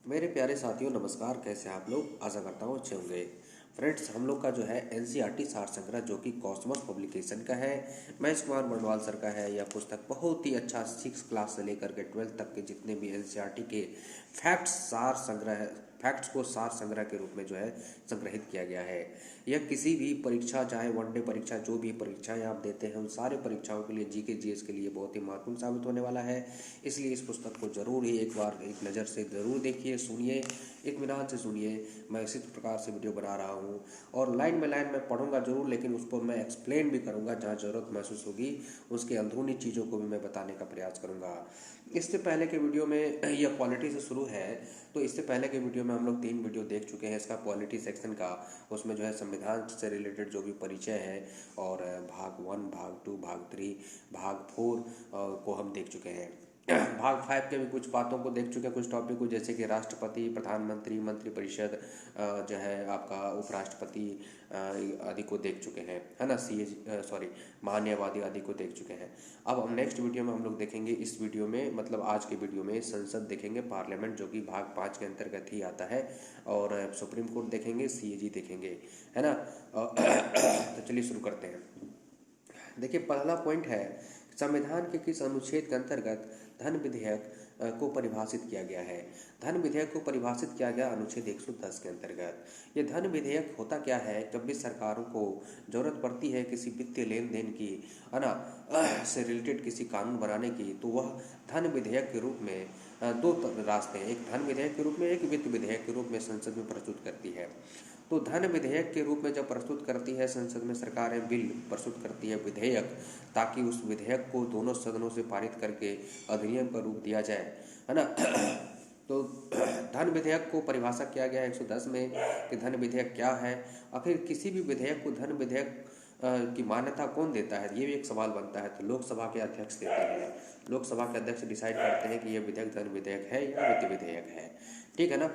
मेरे प्यारे साथियों नमस्कार। कैसे हैं आप लोग? आशा करता हूँ अच्छे होंगे। फ्रेंड्स, हम लोग का जो है एनसीईआरटी सार संग्रह जो कि कॉस्मोस पब्लिकेशन का है, महेश कुमार बंडवाल सर का है। यह पुस्तक बहुत ही अच्छा 6 क्लास से लेकर के 12 तक के जितने भी एनसीईआरटी के फैक्ट्स को सार संग्रह के रूप में जो है संग्रहित किया गया है। यह किसी भी परीक्षा, चाहे वनडे परीक्षा, जो भी परीक्षाएं आप देते हैं उन सारे परीक्षाओं के लिए, जीके जीएस के लिए बहुत ही महत्वपूर्ण साबित होने वाला है। इसलिए इस पुस्तक को जरूर ही एक बार एक नज़र से ज़रूर देखिए, सुनिए, इत्मीनान से सुनिए। मैं इसी प्रकार से वीडियो बना रहा हूँ और लाइन बाय लाइन मैं पढ़ूंगा जरूर, लेकिन उस पर मैं एक्सप्लेन भी करूँगा। जहाँ ज़रूरत महसूस होगी उसके अंदरूनी चीज़ों को भी मैं बताने का प्रयास करूँगा। इससे पहले के वीडियो में यह पॉलिटी से शुरू है, तो इससे पहले के वीडियो में हम लोग 3 वीडियो देख चुके हैं इसका पॉलिटी सेक्शन का। उसमें जो है संविधान से रिलेटेड जो भी परिचय है और भाग 1, भाग 2, भाग 3, भाग 4 को हम देख चुके हैं। भाग 5 के भी कुछ बातों को देख चुके हैं, कुछ टॉपिक को, जैसे कि राष्ट्रपति, प्रधानमंत्री, मंत्रिपरिषद, जो है आपका उपराष्ट्रपति आदि को देख चुके हैं, है ना। महान्यायवादी आदि को देख चुके हैं। अब हम नेक्स्ट वीडियो में हम लोग देखेंगे, इस वीडियो में मतलब आज के वीडियो में संसद देखेंगे, पार्लियामेंट, जो कि भाग 5 के अंतर्गत ही आता है, और सुप्रीम कोर्ट देखेंगे, सीएजी देखेंगे, है ना। तो चलिए शुरू करते हैं। देखिए, पहला पॉइंट है, संविधान के किस अनुच्छेद के अंतर्गत धन विधेयक को परिभाषित किया गया है। धन विधेयक को परिभाषित किया गया अनुच्छेद 110 के अंतर्गत। ये धन विधेयक होता क्या है? जब भी सरकारों को जरूरत पड़ती है किसी वित्तीय लेन देन की, है ना, से रिलेटेड किसी कानून बनाने की, तो वह धन विधेयक के रूप में दो रास्ते हैं, एक धन विधेयक के रूप में, एक वित्त विधेयक के रूप में संसद में प्रस्तुत करती है। तो धन विधेयक के रूप में जब प्रस्तुत करती है संसद में सरकारें, बिल प्रस्तुत करती है, विधेयक, ताकि उस विधेयक को दोनों सदनों से पारित करके अधिनियम का रूप दिया जाए, है ना। तो धन विधेयक को परिभाषा किया गया है 110 में कि धन विधेयक क्या है। आखिर किसी भी विधेयक को धन विधेयक की मान्यता कौन देता है, ये भी एक सवाल बनता है। तो लोकसभा के अध्यक्ष देते हैं। लोकसभा के अध्यक्ष डिसाइड करते हैं कि यह विधेयक धन विधेयक है या वित्त विधेयक है, ठीक है ना।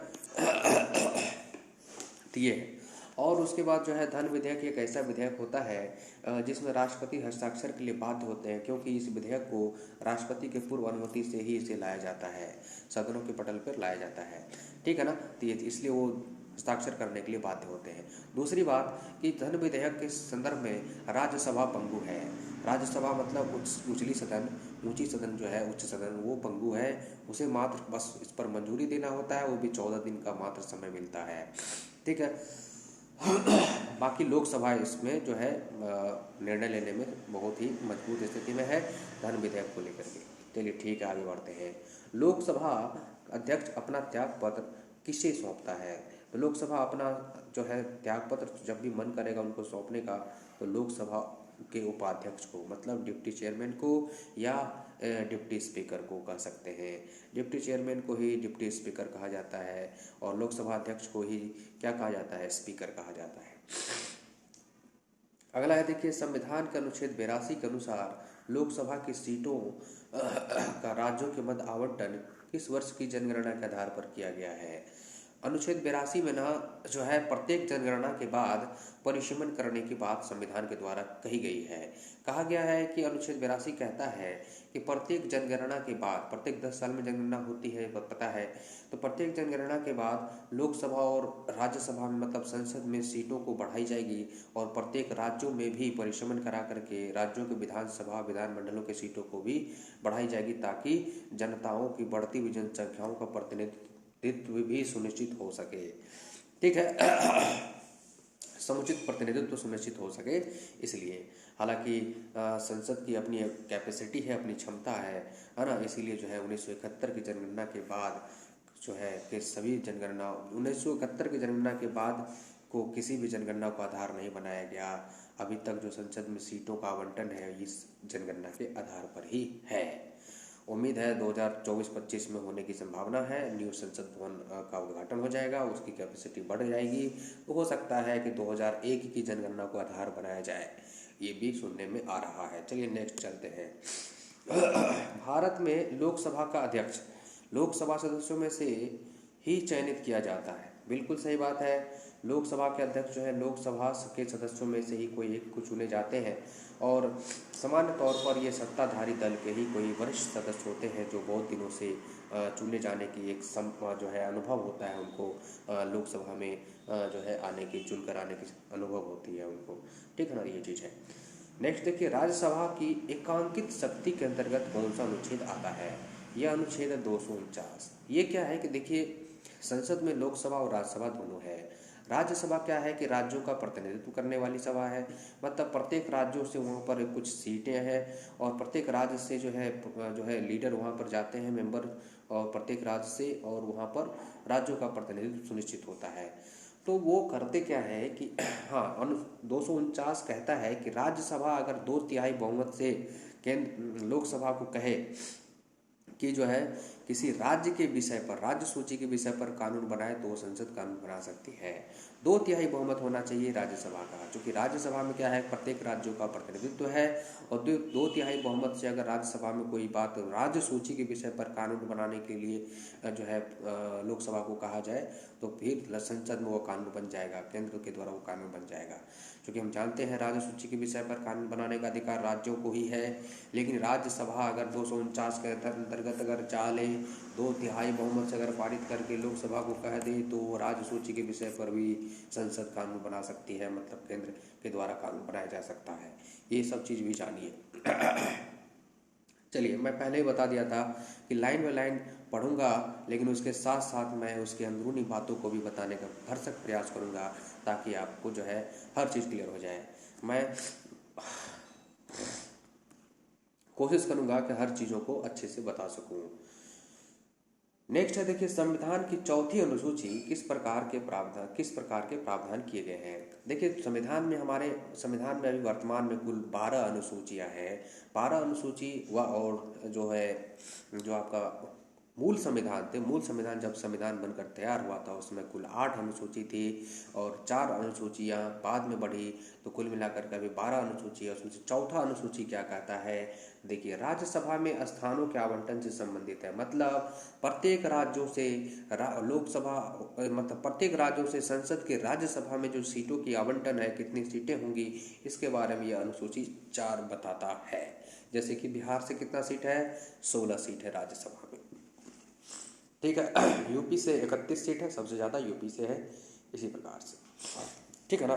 तो ये है। और उसके बाद जो है धन विधेयक एक ऐसा विधेयक होता है जिसमें राष्ट्रपति हस्ताक्षर के लिए बाध्य होते हैं, क्योंकि इस विधेयक को राष्ट्रपति के पूर्व अनुमति से ही इसे लाया जाता है, सदनों के पटल पर लाया जाता है, ठीक है ना। तो ये इसलिए वो हस्ताक्षर करने के लिए बाध्य होते हैं। दूसरी बात कि धन विधेयक के संदर्भ में राज्यसभा पंगु है। राज्यसभा मतलब उच्चली सदन, ऊंची सदन जो है, उच्च सदन, वो पंगु है। उसे मात्र बस इस पर मंजूरी देना होता है, वो भी 14 दिन का मात्र समय मिलता है, ठीक है। बाकी लोकसभा इसमें जो है निर्णय लेने में बहुत ही मजबूत स्थिति में है धन विधेयक को लेकर के। चलिए ठीक है, आगे बढ़ते हैं। लोकसभा अध्यक्ष अपना त्याग पत्र किसे सौंपता है? तो लोकसभा अपना जो है त्याग पत्र जब भी मन करेगा उनको सौंपने का, तो लोकसभा के उपाध्यक्ष को, मतलब डिप्टी चेयरमैन को या डिप्टी स्पीकर को कह सकते हैं। डिप्टी चेयरमैन को ही डिप्टी स्पीकर कहा जाता है और लोकसभा अध्यक्ष को ही क्या कहा जाता है? स्पीकर कहा जाता है। अगला है, देखिए, संविधान के अनुच्छेद 82 के अनुसार लोकसभा की सीटों का राज्यों के मध्य आवंटन किस वर्ष की जनगणना के आधार पर किया गया है? अनुच्छेद 82 में ना जो है प्रत्येक जनगणना के बाद परिसीमन करने की बात संविधान के द्वारा कही गई है। कहा गया है कि अनुच्छेद 82 कहता है कि प्रत्येक जनगणना के बाद, प्रत्येक 10 साल में जनगणना होती है, पता है, तो प्रत्येक जनगणना के बाद लोकसभा और राज्यसभा में, मतलब संसद में, सीटों को बढ़ाई जाएगी और प्रत्येक राज्यों में भी परिसीमन करा करके राज्यों के विधानसभा, विधानमंडलों के सीटों को भी बढ़ाई जाएगी, ताकि जनताओं की बढ़ती हुई जनसंख्याओं का प्रतिनिधित्व भी सुनिश्चित हो सके, ठीक है। समुचित प्रतिनिधित्व सुनिश्चित हो सके, इसलिए। हालांकि संसद की अपनी कैपेसिटी है, अपनी क्षमता है ना। इसीलिए जो है 1971 की जनगणना के बाद जो है कि सभी जनगणना 1971 की जनगणना के बाद को किसी भी जनगणना को आधार नहीं बनाया गया। अभी तक जो संसद में सीटों का आवंटन है इस जनगणना के आधार पर ही है। उम्मीद है 2024-25 में होने की संभावना है। न्यू संसद भवन का उद्घाटन हो जाएगा, उसकी कैपेसिटी बढ़ जाएगी, तो हो सकता है कि 2001 की जनगणना को आधार बनाया जाए, ये भी सुनने में आ रहा है। चलिए नेक्स्ट चलते हैं। भारत में लोकसभा का अध्यक्ष लोकसभा सदस्यों में से ही चयनित किया जाता है। बिल्कुल सही बात है। लोकसभा के अध्यक्ष जो है लोकसभा के सदस्यों में से ही कोई एक को चुने जाते हैं और सामान्य तौर पर ये सत्ताधारी दल के ही कोई वरिष्ठ सदस्य होते हैं जो बहुत दिनों से चुने जाने की एक जो है अनुभव होता है उनको, लोकसभा में जो है आने की, चुनकर आने की अनुभव होती है उनको। ठीक है ना, ये चीज़ है। नेक्स्ट देखिए, राज्यसभा की एकांकित शक्ति के अंतर्गत कौन सा अनुच्छेद आता है? यह अनुच्छेद है 249। ये क्या है कि देखिए, संसद में लोकसभा और राज्यसभा दोनों है। राज्यसभा क्या है कि राज्यों का प्रतिनिधित्व करने वाली सभा है, मतलब प्रत्येक राज्यों से वहाँ पर कुछ सीटें हैं और प्रत्येक राज्य से जो है लीडर वहाँ पर जाते हैं, मेंबर, और प्रत्येक राज्य से, और वहाँ पर राज्यों का प्रतिनिधित्व सुनिश्चित होता है। तो वो करते क्या है कि हाँ, 249 कहता है कि राज्यसभा अगर 2/3 बहुमत से केंद्र लोकसभा को कहे कि जो है किसी राज्य के विषय पर, राज्य सूची के विषय पर कानून बनाए, तो वो संसद कानून बना सकती है। 2/3 बहुमत होना चाहिए राज्यसभा का, क्योंकि राज्यसभा में क्या है, प्रत्येक राज्यों का प्रतिनिधित्व है। और 2/3 बहुमत से अगर राज्यसभा में कोई बात राज्य सूची के विषय पर कानून बनाने के लिए जो है लोकसभा को कहा जाए, तो फिर संसद में वो कानून बन जाएगा, केंद्र के द्वारा वो कानून बन जाएगा। क्योंकि हम जानते हैं राज्य सूची के विषय पर कानून बनाने का अधिकार राज्यों को ही है, लेकिन राज्यसभा अगर 249 के अंतर्गत अगर चाह ले, 2/3 बहुमत से अगर पारित करके लोकसभा को कह दे, तो राज्य सूची के विषय पर भी संसद कानून बना सकती है, मतलब केंद्र के द्वारा कानून बनाया जा सकता है। ये सब चीज़ भी जानिए। चलिए, मैं पहले ही बता दिया था कि लाइन बाय लाइन पढ़ूंगा, लेकिन उसके साथ साथ मैं उसके अंदरूनी बातों को भी बताने का भरसक प्रयास करूंगा, ताकि आपको जो है हर चीज़ क्लियर हो जाए। मैं कोशिश करूंगा कि हर चीज़ों को अच्छे से बता सकूं। नेक्स्ट है देखिए, संविधान की चौथी अनुसूची किस प्रकार के प्रावधान किए गए हैं? देखिए, हमारे संविधान में अभी वर्तमान में कुल 12 अनुसूचियां हैं। 12 अनुसूची और जो आपका मूल संविधान जब संविधान बनकर तैयार हुआ था, उसमें कुल 8 अनुसूची थी और 4 अनुसूचियां बाद में बढ़ी, तो कुल मिलाकर के अभी 12 अनुसूची है। उसमें से चौथा अनुसूची क्या कहता है? देखिए, राज्यसभा में स्थानों के आवंटन से संबंधित है, मतलब प्रत्येक राज्यों से लोकसभा, मतलब प्रत्येक राज्यों से संसद के राज्यसभा में जो सीटों की आवंटन है, कितनी सीटें होंगी, इसके बारे में यह अनुसूची 4 बताता है। जैसे कि बिहार से कितना सीट है? 16 सीट है राज्यसभा में। ठीक है, यूपी से 31 सीट है, सबसे ज़्यादा यूपी से है, इसी प्रकार से। ठीक है ना।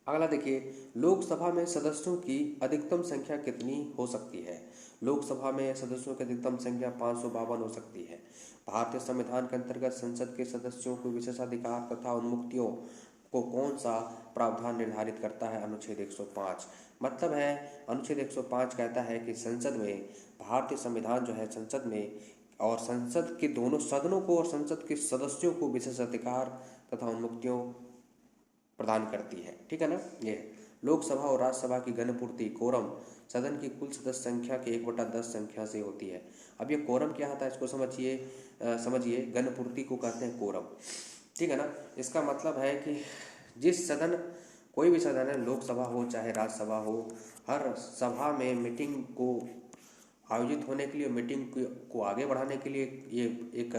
अगला देखिए, लोकसभा में सदस्यों की अधिकतम संख्या कितनी हो सकती है? लोकसभा में सदस्यों की अधिकतम संख्या 552 हो सकती है। भारतीय संविधान के अंतर्गत संसद के सदस्यों को विशेषाधिकार तथा उन्मुक्तियों को कौन सा प्रावधान निर्धारित करता है? अनुच्छेद 105। मतलब है, अनुच्छेद 105 कहता है कि संसद में, भारतीय संविधान जो है संसद में और संसद के दोनों सदनों को और संसद के सदस्यों को विशेषाधिकार तथा उन्मुक्तियों प्रदान करती है। ठीक है ना। ये लोकसभा और राज्यसभा की गणपूर्ति, कोरम, सदन की कुल सदस्य संख्या के 1/10 संख्या से होती है। अब ये कोरम क्या होता है, इसको समझिए। गणपूर्ति को कहते हैं कोरम। ठीक है ना। इसका मतलब है कि कोई भी सदन है, लोकसभा हो चाहे राज्यसभा हो, हर सभा में मीटिंग को आयोजित होने के लिए, मीटिंग को आगे बढ़ाने के लिए ये एक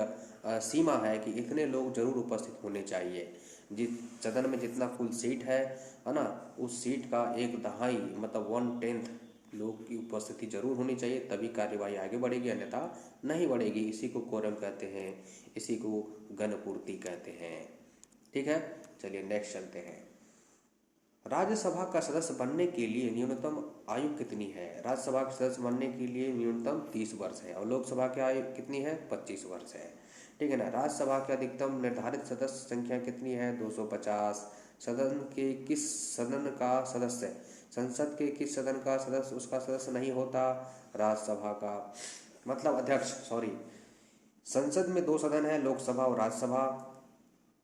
सीमा है कि इतने लोग जरूर उपस्थित होने चाहिए। जिस सदन में जितना कुल सीट है ना, उस सीट का 1/10 मतलब 1/10 लोग की उपस्थिति जरूर होनी चाहिए, तभी कार्यवाही आगे बढ़ेगी, अन्यथा नहीं बढ़ेगी। इसी को कोरम कहते हैं, इसी को गणपूर्ति कहते हैं। ठीक है, चलिए नेक्स्ट चलते हैं। राज्यसभा का सदस्य बनने के लिए न्यूनतम आयु कितनी है? राज्यसभा के सदस्य बनने के लिए न्यूनतम 30 वर्ष है और लोकसभा की आयु कितनी है? 25 वर्ष है। ठीक है ना। राज्यसभा के अधिकतम निर्धारित सदस्य संख्या कितनी है? 250। संसद के किस सदन का सदस्य उसका सदस्य नहीं होता? राज्यसभा का, मतलब अध्यक्ष, संसद में 2 सदन है, लोकसभा और राज्यसभा।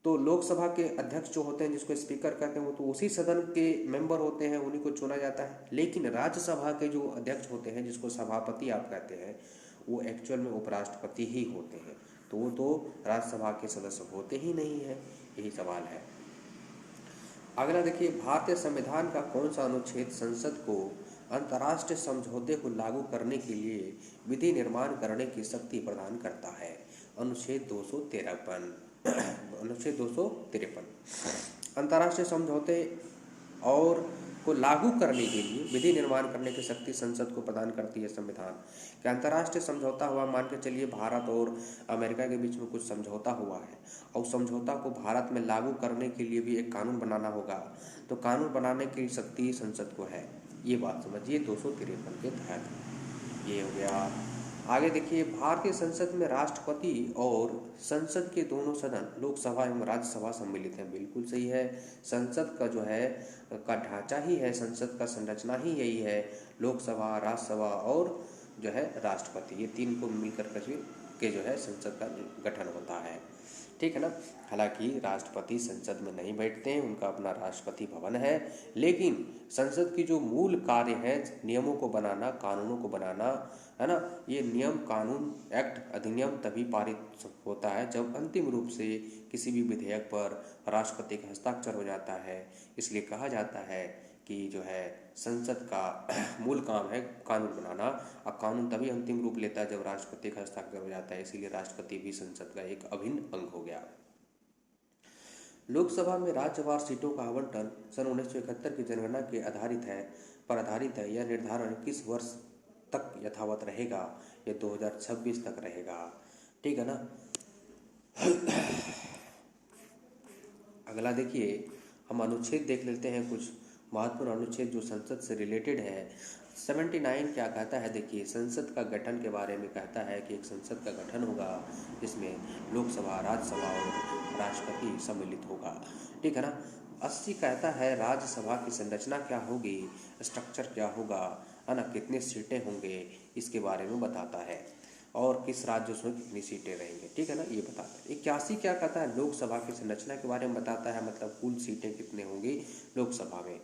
तो लोकसभा के अध्यक्ष जो होते हैं, जिसको स्पीकर कहते हैं, वो तो उसी सदन के मेंबर होते हैं, उन्हीं को चुना जाता है। लेकिन राज्यसभा के जो अध्यक्ष होते हैं, जिसको सभापति आप कहते हैं, वो एक्चुअल में उपराष्ट्रपति ही होते हैं। तो वो तो राज्यसभा के सदस्य होते ही नहीं है। यही सवाल है। अगला देखिए, भारतीय संविधान का कौन सा अनुच्छेद संसद को अंतर्राष्ट्रीय समझौते को लागू करने के लिए विधि निर्माण करने की शक्ति प्रदान करता है? अनुच्छेद 253। अनुच्छेद 253 अंतर्राष्ट्रीय समझौते और को लागू करने के लिए विधि निर्माण करने की शक्ति संसद को प्रदान करती है संविधान। कि अंतर्राष्ट्रीय समझौता हुआ, मान के चलिए भारत और अमेरिका के बीच में कुछ समझौता हुआ है और समझौता को भारत में लागू करने के लिए भी एक कानून बनाना होगा, तो कानून बनाने की शक्ति संसद को है। ये बात समझिए 253 के तहत ये हो गया। आगे देखिए, भारतीय संसद में राष्ट्रपति और संसद के दोनों सदन लोकसभा एवं राज्यसभा सम्मिलित हैं। बिल्कुल सही है। संसद का जो है का ढांचा ही है, संसद का संरचना ही यही है, लोकसभा, राज्यसभा और जो है राष्ट्रपति, ये तीन को मिलकर के जो है संसद का गठन होता है। ठीक है ना। हालांकि राष्ट्रपति संसद में नहीं बैठते हैं, उनका अपना राष्ट्रपति भवन है, लेकिन संसद की जो मूल कार्य है नियमों को बनाना, कानूनों को बनाना, है ना, ये नियम, कानून, एक्ट, अधिनियम तभी पारित होता है जब अंतिम रूप से किसी भी विधेयक पर राष्ट्रपति का हस्ताक्षर हो जाता है। इसलिए कहा जाता है कि जो है संसद का मूल काम है कानून बनाना, और कानून तभी अंतिम रूप लेता है जब राष्ट्रपति का हस्ताक्षर हो जाता है। इसीलिए राष्ट्रपति भी संसद का एक अभिन्न अंग हो गया। लोकसभा में राज्यवार सीटों का आवंटन सन 1971 की जनगणना के आधारित है। यह निर्धारण किस वर्ष तक यथावत रहेगा? यह 2026 तक रहेगा। ठीक है ना। अगला देखिए, हम अनुच्छेद देख लेते हैं, कुछ महत्वपूर्ण अनुच्छेद जो संसद से रिलेटेड है। 79 क्या कहता है? देखिए, संसद का गठन के बारे में कहता है कि एक संसद का गठन होगा जिसमें लोकसभा, राज्यसभा और राष्ट्रपति सम्मिलित होगा। ठीक है ना। 80 कहता है राज्यसभा की संरचना क्या होगी, स्ट्रक्चर क्या होगा, है ना, कितने सीटें होंगे, इसके बारे में बताता है, और किस राज्य में कितनी सीटें रहेंगे। ठीक है ना, ये बताता है। 81 क्या कहता है? लोकसभा की संरचना के बारे में बताता है, मतलब कुल सीटें कितने होंगी लोकसभा में।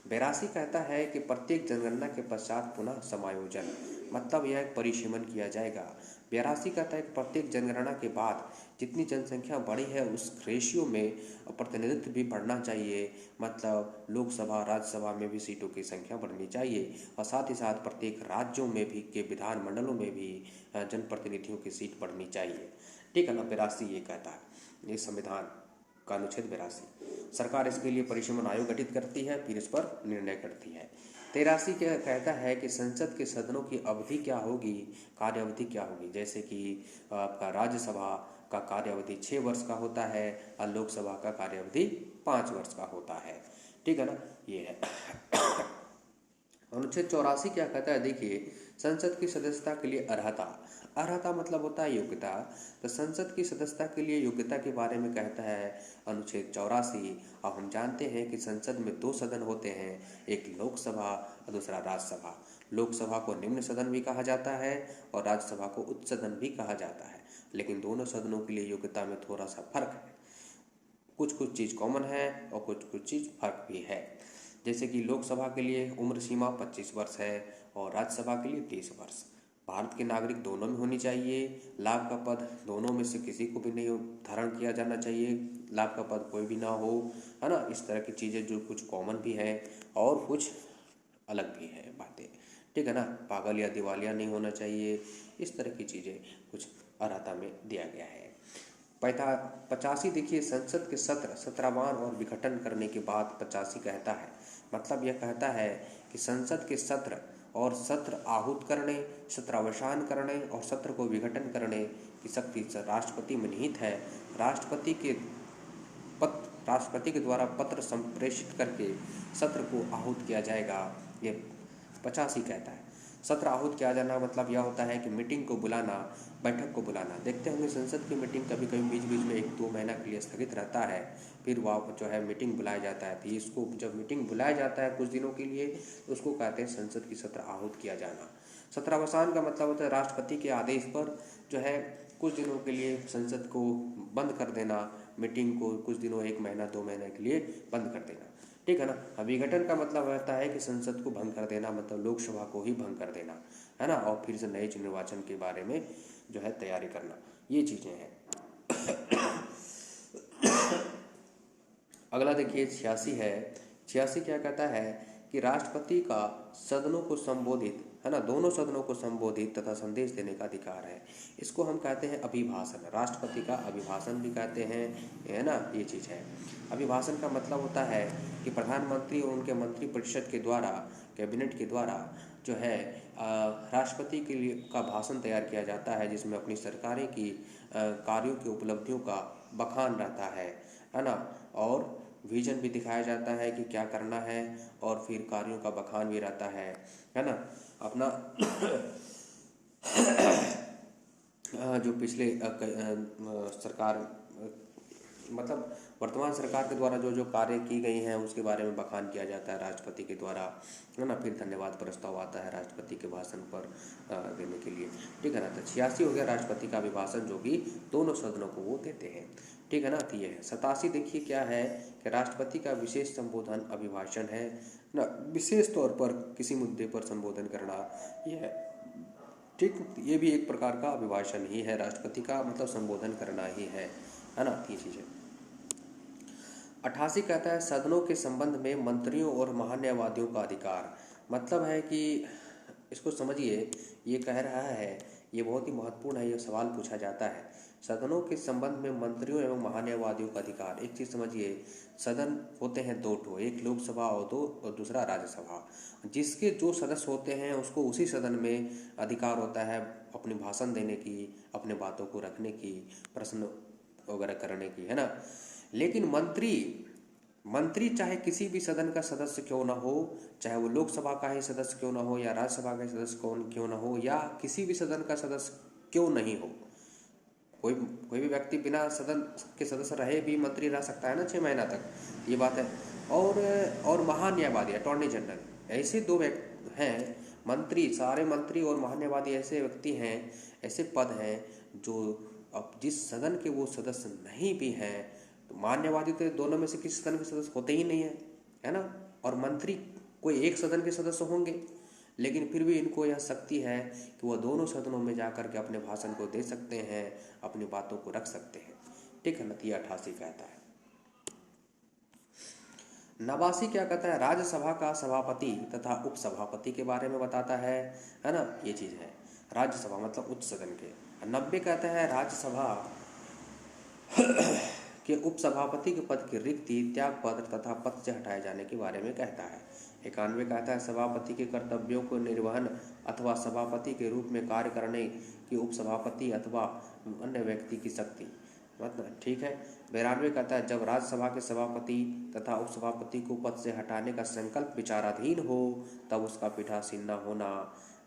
82 कहता है कि प्रत्येक जनगणना के पश्चात पुनः समायोजन, मतलब यह एक परिसीमन किया जाएगा। 82 कहता है कि प्रत्येक जनगणना के बाद जितनी जनसंख्या बढ़ी है उस रेशियो में प्रतिनिधित्व भी बढ़ना चाहिए, मतलब लोकसभा, राज्यसभा में भी सीटों की संख्या बढ़नी चाहिए, और साथ ही साथ प्रत्येक राज्यों में भी के विधानमंडलों में भी जनप्रतिनिधियों की सीट बढ़नी चाहिए। ठीक है ना। 82 ये कहता है, ये संविधान का अनुच्छेद 82। सरकार इसके लिए परिसीमन आयोग गठित करती है, फिर इस पर निर्णय करती है। 83 क्या कहता है कि संसद के सदनों की अवधि क्या होगी, कार्य अवधि क्या होगी। जैसे कि आपका राज्यसभा का कार्य अवधि 6 वर्ष का होता है और लोकसभा का कार्य अवधि 5 वर्ष का होता है। ठीक है ना, ये है। अनुच्छेद 84 क्या कहता है? देखिए, संसद की सदस्यता के लिए अर्हता मतलब होता है योग्यता। तो संसद की सदस्यता के लिए योग्यता के बारे में कहता है अनुच्छेद 84। अब हम जानते हैं कि संसद में 2 सदन होते हैं, एक लोकसभा और दूसरा राज्यसभा। लोकसभा को निम्न सदन भी कहा जाता है और राज्यसभा को उच्च सदन भी कहा जाता है, लेकिन दोनों सदनों के लिए योग्यता में थोड़ा सा फर्क है। कुछ चीज़ कॉमन है और कुछ चीज़ फर्क भी है। जैसे कि लोकसभा के लिए उम्र सीमा 25 वर्ष है और राज्यसभा के लिए 30 वर्ष। भारत के नागरिक दोनों में होनी चाहिए। लाभ का पद दोनों में से किसी को भी नहीं धारण किया जाना चाहिए, लाभ का पद कोई भी ना हो, है ना। इस तरह की चीज़ें जो कुछ कॉमन भी है और कुछ अलग भी है बातें। ठीक है ना। पागल या दिवालिया नहीं होना चाहिए, इस तरह की चीज़ें कुछ अर्हता में दिया गया है। 85 देखिए, संसद के सत्र 17वां और विघटन करने के बाद 85 कहता है, मतलब यह कहता है कि संसद के सत्र और सत्र आहूत करने, सत्रावसान करने और सत्र को विघटन करने की शक्ति राष्ट्रपति में निहित है। राष्ट्रपति के द्वारा पत्र संप्रेषित करके सत्र को आहूत किया जाएगा, ये 85 कहता है। सत्र आहूत किया जाना मतलब यह होता है कि मीटिंग को बुलाना, बैठक को बुलाना। देखते होंगे संसद की मीटिंग कभी कभी बीच बीच में 1-2 महीना के लिए स्थगित रहता है, फिर वह जो है मीटिंग बुलाया जाता है। तो इसको जब मीटिंग बुलाया जाता है कुछ दिनों के लिए, तो उसको कहते हैं संसद की सत्र आहूत किया जाना। सत्रावसान का मतलब होता है राष्ट्रपति के आदेश पर जो है कुछ दिनों के लिए संसद को बंद कर देना, मीटिंग को कुछ दिनों 1 महीना 2 महीने के लिए बंद कर देना। ठीक है ना। विघटन का मतलब रहता है कि संसद को भंग कर देना, मतलब लोकसभा को ही भंग कर देना, है ना, और फिर से नए निर्वाचन के बारे में जो है तैयारी करना, ये चीज़ें हैं। अगला देखिए 86 है। 86 क्या कहता है कि राष्ट्रपति का सदनों को संबोधित, है ना, दोनों सदनों को संबोधित तथा संदेश देने का अधिकार है। इसको हम कहते हैं अभिभाषण, राष्ट्रपति का अभिभाषण भी कहते हैं, है ना, ये चीज़ है। अभिभाषण का मतलब होता है कि प्रधानमंत्री और उनके मंत्री परिषद के द्वारा, कैबिनेट के द्वारा जो है राष्ट्रपति के लिए का भाषण तैयार किया जाता है, जिसमें अपनी सरकारें की कार्यों की उपलब्धियों का बखान रहता है ना, और विजन भी दिखाया जाता है कि क्या करना है, और फिर कार्यों का बखान भी रहता है ना। अपना जो पिछले सरकार मतलब वर्तमान सरकार के द्वारा जो जो कार्य की गई हैं उसके बारे में बखान किया जाता है राष्ट्रपति के द्वारा, है ना। फिर धन्यवाद प्रस्ताव आता है राष्ट्रपति के भाषण पर देने के लिए, ठीक है ना। तो 86 हो गया राष्ट्रपति का अभिभाषण, जो कि दोनों सदनों को वो देते हैं, ठीक है ना। तो ये है 87 देखिए क्या है कि राष्ट्रपति का विशेष संबोधन अभिभाषण है ना, विशेष तौर पर किसी मुद्दे पर संबोधन करना, यह ठीक, ये भी एक प्रकार का अभिभाषण ही है, राष्ट्रपति का मतलब संबोधन करना ही है ना, ये चीज़ है। 88 कहता है सदनों के संबंध में मंत्रियों और महान्यायवादियों का अधिकार। मतलब है कि इसको समझिए, ये कह रहा है, ये बहुत ही महत्वपूर्ण है, ये सवाल पूछा जाता है, सदनों के संबंध में मंत्रियों एवं महान्यायवादियों का अधिकार। एक चीज़ समझिए, सदन होते हैं दो ठो, एक लोकसभा और दूसरा राज्यसभा। जिसके जो सदस्य होते हैं उसको उसी सदन में अधिकार होता है अपनी भाषण देने की, अपने बातों को रखने की, प्रश्न वगैरह करने की, है ना। लेकिन मंत्री चाहे किसी भी सदन का सदस्य क्यों ना हो, चाहे वो लोकसभा का ही सदस्य क्यों ना हो या राज्यसभा का सदस्य क्यों ना हो या किसी भी सदन का सदस्य क्यों नहीं हो, कोई भी व्यक्ति बिना सदन के सदस्य रहे भी मंत्री रह सकता है ना 6 महीना तक, ये बात है। और महान्यायवादी अटॉर्नी जनरल, ऐसे दो व्यक्ति हैं, मंत्री, सारे मंत्री और महान्यायवादी ऐसे व्यक्ति हैं, ऐसे पद हैं जो अब जिस सदन के वो सदस्य नहीं भी हैं, तो मान्यवादी तो दोनों में से किसी सदन के सदस्य होते ही नहीं है ना। और मंत्री कोई एक सदन के सदस्य होंगे, लेकिन फिर भी इनको यह शक्ति है कि वह दोनों सदनों में जाकर के अपने भाषण को दे सकते हैं, अपनी बातों को रख सकते हैं, ठीक है ना। 88 कहता है। 89 क्या कहता है, राज्यसभा का सभापति तथा उपसभापति के बारे में बताता है ना, ये चीज़ है। राज्यसभा मतलब उच्च सदन के। 90 कहता है राज्यसभा के उपसभापति के पद की रिक्ति, त्याग पत्र तथा पद से हटाए जाने के बारे में कहता है। 91 कहता है सभापति के कर्तव्यों को निर्वहन अथवा सभापति के रूप में कार्य करने की उपसभापति अथवा अन्य व्यक्ति की शक्ति, मतलब ठीक है। 92 कहता है जब राज्यसभा के सभापति तथा उपसभापति को पद से हटाने का संकल्प विचाराधीन हो तब उसका पीठासीन न होना,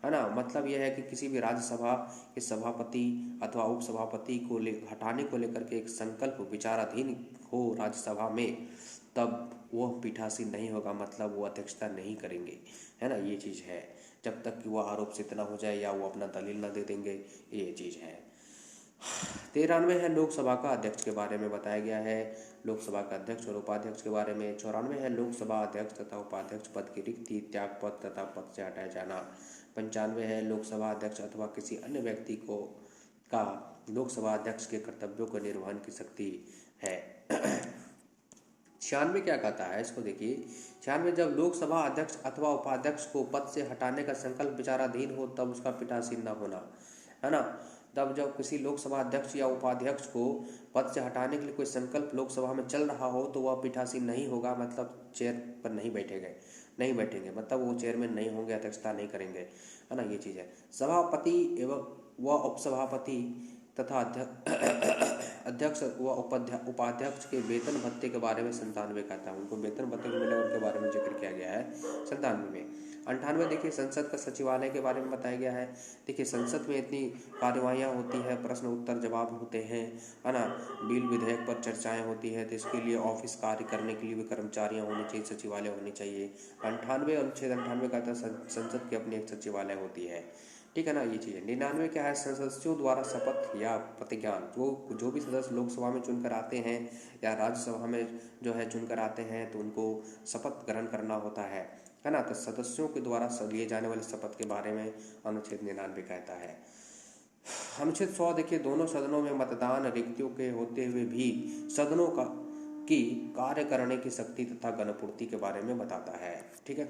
है ना। मतलब यह है कि किसी भी राज्यसभा के सभापति अथवा उपसभापति को हटाने को लेकर के एक संकल्प विचाराधीन हो राज्यसभा में, तब वह पीठासीन नहीं होगा, मतलब वो अध्यक्षता नहीं करेंगे, है ना, ये चीज़ है। जब तक कि वह आरोप सिद्ध ना हो जाए या वो अपना दलील ना दे देंगे, ये चीज़ है। 93 है लोकसभा का अध्यक्ष के बारे में बताया गया है, लोकसभा का अध्यक्ष और उपाध्यक्ष के बारे में। 94 है लोकसभा अध्यक्ष तथा उपाध्यक्ष पद की रिक्ति, त्याग पद तथा पद से हटाया जाना। 95 है लोकसभा अध्यक्ष अथवा किसी अन्य व्यक्ति को का लोकसभा अध्यक्ष के कर्तव्यों को निर्वहन की शक्ति है। 96 क्या कहता है, इसको देखिए। 96 जब लोकसभा अध्यक्ष अथवा उपाध्यक्ष को पद से हटाने का संकल्प विचाराधीन हो तब उसका पीठासीन न होना, है ना। तब जब किसी लोकसभा अध्यक्ष या उपाध्यक्ष को पद से हटाने के लिए कोई संकल्प लोकसभा में चल रहा हो तो वह पीठासीन नहीं होगा, मतलब चेयर पर नहीं बैठेंगे, मतलब वो चेयरमैन नहीं होंगे, अध्यक्षता नहीं करेंगे, है ना, ये चीज़ है। सभापति एवं व उपसभापति तथा अध्यक्ष व उपाध्यक्ष के वेतन भत्ते के बारे में 97 कहता है, उनको वेतन भत्ते मिले उनके बारे में जिक्र किया गया है 97 में। 98 देखिए संसद का सचिवालय के बारे में बताया गया है। देखिए संसद में इतनी कार्यवाहियाँ होती है, प्रश्न उत्तर जवाब होते हैं, है ना, बिल विधेयक पर चर्चाएं होती है, तो इसके लिए ऑफिस कार्य करने के लिए भी कर्मचारियाँ होनी चाहिए, सचिवालय होनी चाहिए। 98 अनुच्छेद 98 का था संसद की अपनी एक सचिवालय होती है, ठीक है ना, ये चीज़ है। 99 क्या है, सदस्यों द्वारा शपथ या प्रतिज्ञान, जो भी सदस्य लोकसभा में चुनकर आते हैं या राज्यसभा में जो है चुनकर आते हैं तो उनको शपथ ग्रहण करना होता है ना। तो सदस्यों के द्वारा लिए जाने वाले शपथ के बारे में अनुच्छेद 99 कहता है। अनुच्छेद 100 देखिए, दोनों सदनों में मतदान रिक्तियों के होते हुए भी सदनों की कार्य करने की शक्ति तथा गणपूर्ति के बारे में बताता है, ठीक है।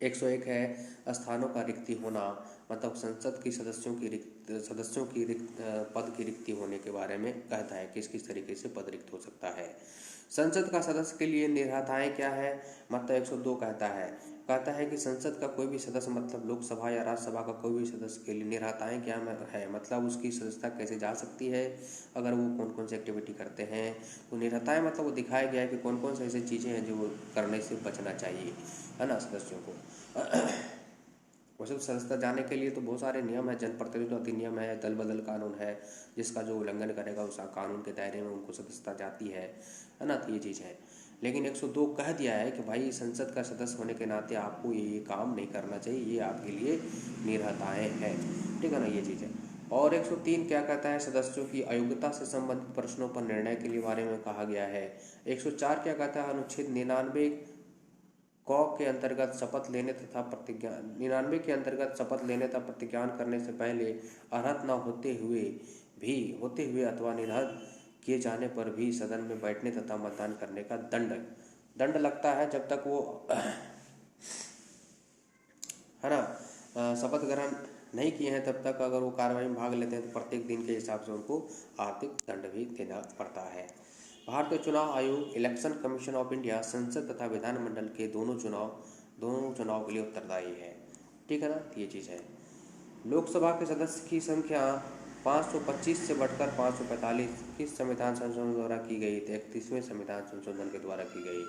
101 है स्थानों का रिक्ति होना, मतलब संसद की सदस्यों की पद की रिक्ति होने के बारे में कहता है, किस किस तरीके से पद रिक्त हो सकता है। संसद का सदस्य के लिए निर्धाताएं क्या है, मतलब 102 कहता है कि संसद का कोई भी सदस्य, मतलब लोकसभा या राज्यसभा का कोई भी सदस्य के लिए निर्धाताएं क्या है, मतलब उसकी सदस्यता कैसे जा सकती है, अगर वो कौन कौन सी एक्टिविटी करते हैं। तो निर्धाताएं मतलब वो दिखाया गया है कि कौन कौन से ऐसी चीज़ें हैं जो वो करने से बचना चाहिए, है ना, सदस्यों को। वैसे तो सदस्यता जाने के लिए तो बहुत सारे नियम है, जनप्रतिनिधित्व अधिनियम है, दल बदल कानून है, जिसका जो उल्लंघन करेगा उस कानून के दायरे में उनको सदस्यता जाती है ना, तो ये चीज़ है। लेकिन 102 कह दिया है कि भाई संसद का सदस्य होने के नाते आपको ये काम नहीं करना चाहिए, ये आपके लिए निर्धाताएँ हैं, ठीक है ना, ये चीज़ है। और 103 क्या कहता है, सदस्यों की अयोग्यता से संबंधित प्रश्नों पर निर्णय के लिए बारे में कहा गया है। 104 क्या कहता है, अनुच्छेद 99 के अंतर्गत शपथ लेने तथा प्रतिज्ञा 99 के अंतर्गत शपथ लेने तथा प्रतिज्ञान करने से पहले अर्हत न होते हुए अथवा निरर्हत किए जाने पर भी सदन में बैठने तथा मतदान करने का दंड लगता है, जब तक वो है ना शपथ ग्रहण नहीं किए हैं तब तक अगर वो कार्रवाई में भाग लेते हैं तो प्रत्येक दिन के हिसाब से उनको आर्थिक दंड भी देना पड़ता है। भारतीय चुनाव आयोग, इलेक्शन कमीशन ऑफ इंडिया संसद तथा विधानमंडल के दोनों चुनाव के लिए उत्तरदायी है, ठीक है ना, ये चीज़ है। लोकसभा के सदस्य की संख्या 525 से बढ़कर 545 किस संविधान संशोधन द्वारा की गई, तो 31वें संविधान संशोधन के द्वारा की गई,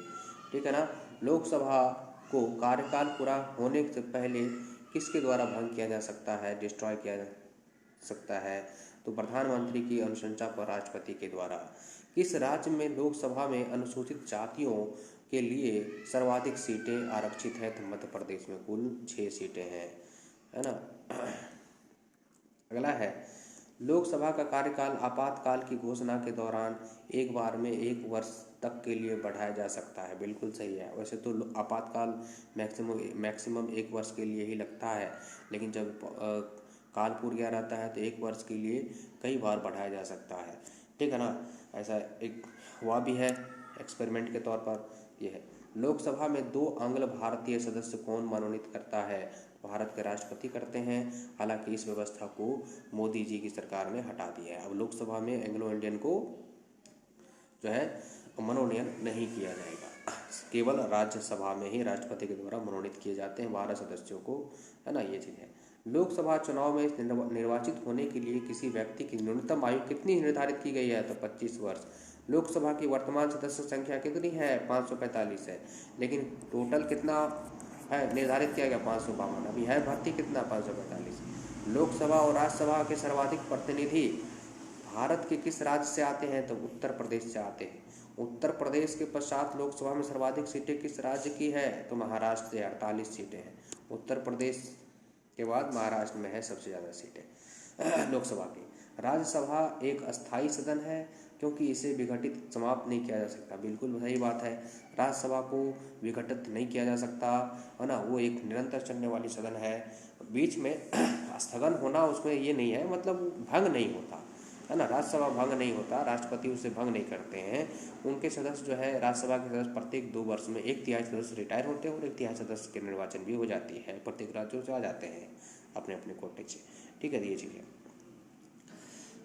ठीक है ना। लोकसभा को कार्यकाल पूरा होने से पहले किसके द्वारा भंग किया जा सकता है, डिस्ट्रॉय किया जा सकता है, तो प्रधानमंत्री की अनुशंसा पर राष्ट्रपति के द्वारा। किस राज्य में लोकसभा में अनुसूचित जातियों के लिए सर्वाधिक सीटें आरक्षित है, तो मध्य प्रदेश में कुल 6 सीटें हैं, है ना। अगला है, लोकसभा का कार्यकाल आपातकाल की घोषणा के दौरान एक बार में 1 वर्ष तक के लिए बढ़ाया जा सकता है, बिल्कुल सही है। वैसे तो आपातकाल मैक्सिमम 1 वर्ष के लिए ही लगता है, लेकिन जब काल पूर गया रहता है तो 1 वर्ष के लिए कई बार बढ़ाया जा सकता है, ठीक है ना। ऐसा एक हुआ भी है एक्सपेरिमेंट के तौर पर। यह है, लोकसभा में 2 आंग्ल भारतीय सदस्य कौन मनोनीत करता है, भारत के राष्ट्रपति करते हैं। हालांकि इस व्यवस्था को मोदी जी की सरकार ने हटा दिया है, अब लोकसभा में एंग्लो इंडियन को जो है मनोनयन नहीं किया जाएगा, केवल राज्यसभा में ही राष्ट्रपति के द्वारा मनोनीत किए जाते हैं 12 सदस्यों को, है ना, ये चीज़ है। लोकसभा चुनाव में निर्वाचित होने के लिए किसी व्यक्ति की न्यूनतम आयु कितनी निर्धारित की गई है, तो 25 वर्ष। लोकसभा की वर्तमान सदस्य संख्या कितनी है, 545 है, लेकिन टोटल कितना है निर्धारित किया गया, 552। अभी है भर्ती कितना, 545। लोकसभा और राज्यसभा के सर्वाधिक प्रतिनिधि भारत के किस राज्य से आते हैं, तो उत्तर प्रदेश से आते हैं। उत्तर प्रदेश के पश्चात लोकसभा में सर्वाधिक सीटें किस राज्य की है, तो महाराष्ट्र से 48 सीटें हैं। उत्तर प्रदेश के बाद महाराष्ट्र में है सबसे ज़्यादा सीटें लोकसभा की। राज्यसभा एक अस्थायी सदन है क्योंकि इसे विघटित समाप्त नहीं किया जा सकता, बिल्कुल सही बात है। राज्यसभा को विघटित नहीं किया जा सकता, है ना, वो एक निरंतर चलने वाली सदन है। बीच में स्थगन होना उसमें ये नहीं है, मतलब भंग नहीं होता, है ना, राज्यसभा भंग नहीं होता, राष्ट्रपति उसे भंग नहीं करते हैं। उनके सदस्य जो है राज्यसभा के सदस्य प्रत्येक 2 वर्ष में 1/3 सदस्य रिटायर होते हैं और 1/3 सदस्य के निर्वाचन भी हो जाती है, प्रत्येक राज्यों से आ जाते हैं अपने अपने कोटे से, ठीक है, ये चीज़ है।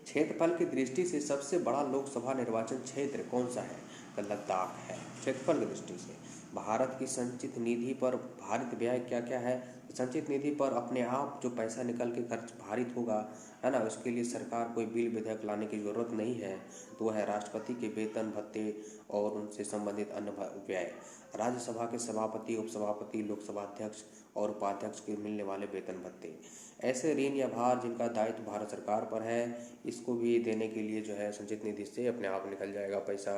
क्षेत्रफल की दृष्टि से सबसे बड़ा लोकसभा निर्वाचन क्षेत्र कौन सा है, तो लद्दाख है, क्षेत्रफल की दृष्टि से। भारत की संचित निधि पर भारित व्यय क्या क्या है, संचित निधि पर अपने आप जो पैसा निकल के खर्च भारित होगा, है ना, उसके लिए सरकार कोई बिल विधेयक लाने की ज़रूरत नहीं है, तो वह है राष्ट्रपति के वेतन भत्ते और उनसे संबंधित अन्य व्यय, राज्यसभा के सभापति, उपसभापति, लोकसभा अध्यक्ष और उपाध्यक्ष के मिलने वाले वेतन भत्ते। ऐसे ऋण या भार जिनका दायित्व भारत सरकार पर है, इसको भी देने के लिए जो है संचित निधि से अपने आप निकल जाएगा पैसा,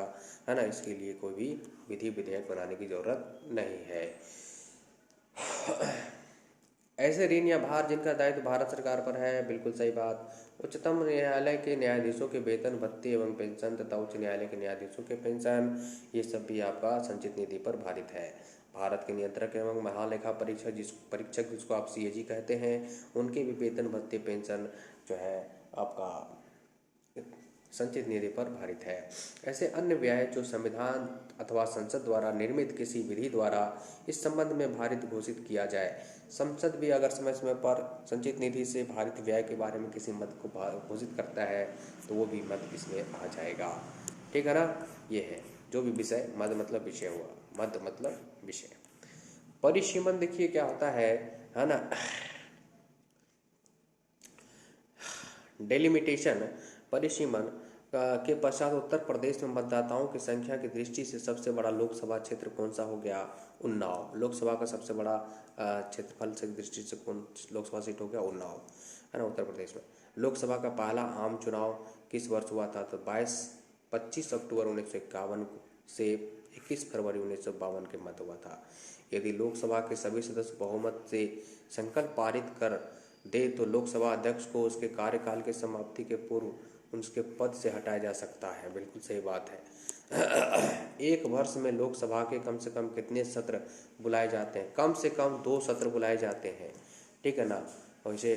है ना, इसके लिए कोई भी विधि विधेयक बनाने की ज़रूरत नहीं है। ऐसे ऋण या भार जिनका दायित्व भारत सरकार पर है, बिल्कुल सही बात। उच्चतम न्यायालय के न्यायाधीशों के वेतन भत्ते एवं पेंशन तथा उच्च न्यायालय के न्यायाधीशों के पेंशन, ये सब भी आपका संचित निधि पर भारित है। भारत के नियंत्रक एवं महालेखा परीक्षक जिसको आप CAG कहते हैं, उनके भी वेतन भत्ते पेंशन जो है आपका संचित निधि पर भारित है। ऐसे अन्य व्यय जो संविधान अथवा संसद द्वारा निर्मित किसी विधि द्वारा इस संबंध में भारित घोषित किया जाए। संसद भी अगर समय समय पर संचित निधि से भारित व्यय के बारे में किसी मद को घोषित करता है तो वो भी मद इसमें आ जाएगा। ठीक है ना। ये है जो भी विषय, मद मतलब विषय हुआ, मद मतलब विषय। परिसीमन देखिए क्या होता है ना। डेलिमिटेशन, परिसीमन के पश्चात उत्तर प्रदेश में मतदाताओं की संख्या की दृष्टि से सबसे बड़ा लोकसभा क्षेत्र कौन सा हो गया? उन्नाव। लोकसभा का सबसे बड़ा क्षेत्रफल से दृष्टि से कौन लोकसभा सीट हो गया? उन्नाव, है ना, उत्तर प्रदेश में। लोकसभा का पहला आम चुनाव किस वर्ष हुआ था? तो 25 अक्टूबर 1951 से 21 फरवरी 1952 के मध्य हुआ था। यदि लोकसभा के सभी सदस्य बहुमत से संकल्प पारित कर दे तो लोकसभा अध्यक्ष को उसके कार्यकाल की समाप्ति के पूर्व उसके पद से हटाया जा सकता है। बिल्कुल सही बात है। एक वर्ष में लोकसभा के कम से कम कितने सत्र बुलाए जाते हैं? कम से कम 2 सत्र बुलाए जाते हैं। ठीक है ना। वैसे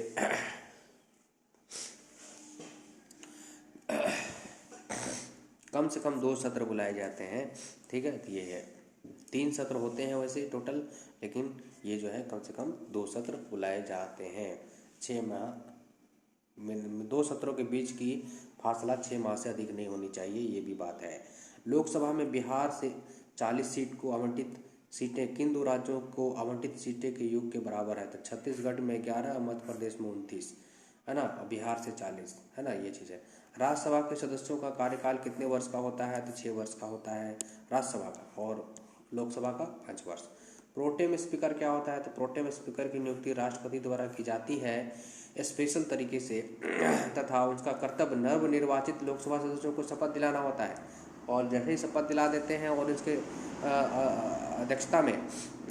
कम से कम 2 सत्र बुलाए जाते हैं। ठीक है। तो ये है 3 सत्र होते हैं वैसे टोटल, लेकिन ये जो है कम से कम 2 सत्र बुलाए जाते हैं। 6 माह में 2 सत्रों के बीच की फासला 6 माह से अधिक नहीं होनी चाहिए, ये भी बात है। लोकसभा में बिहार से 40 सीट को आवंटित सीटें किन 2 राज्यों को आवंटित सीटें के योग के बराबर है? तो छत्तीसगढ़ में 11, मध्य प्रदेश में 29, है ना, बिहार से 40, है ना, ये चीज़ है। राज्यसभा के सदस्यों का कार्यकाल कितने वर्ष का होता है? तो 6 वर्ष का होता है राज्यसभा का, और लोकसभा का 5 वर्ष। प्रोटेम स्पीकर क्या होता है? तो प्रोटेम स्पीकर की नियुक्ति राष्ट्रपति द्वारा की जाती है स्पेशल तरीके से तथा उसका कर्तव्य नवनिर्वाचित लोकसभा सदस्यों को शपथ दिलाना होता है। और जैसे ही शपथ दिला देते हैं और इसके अध्यक्षता में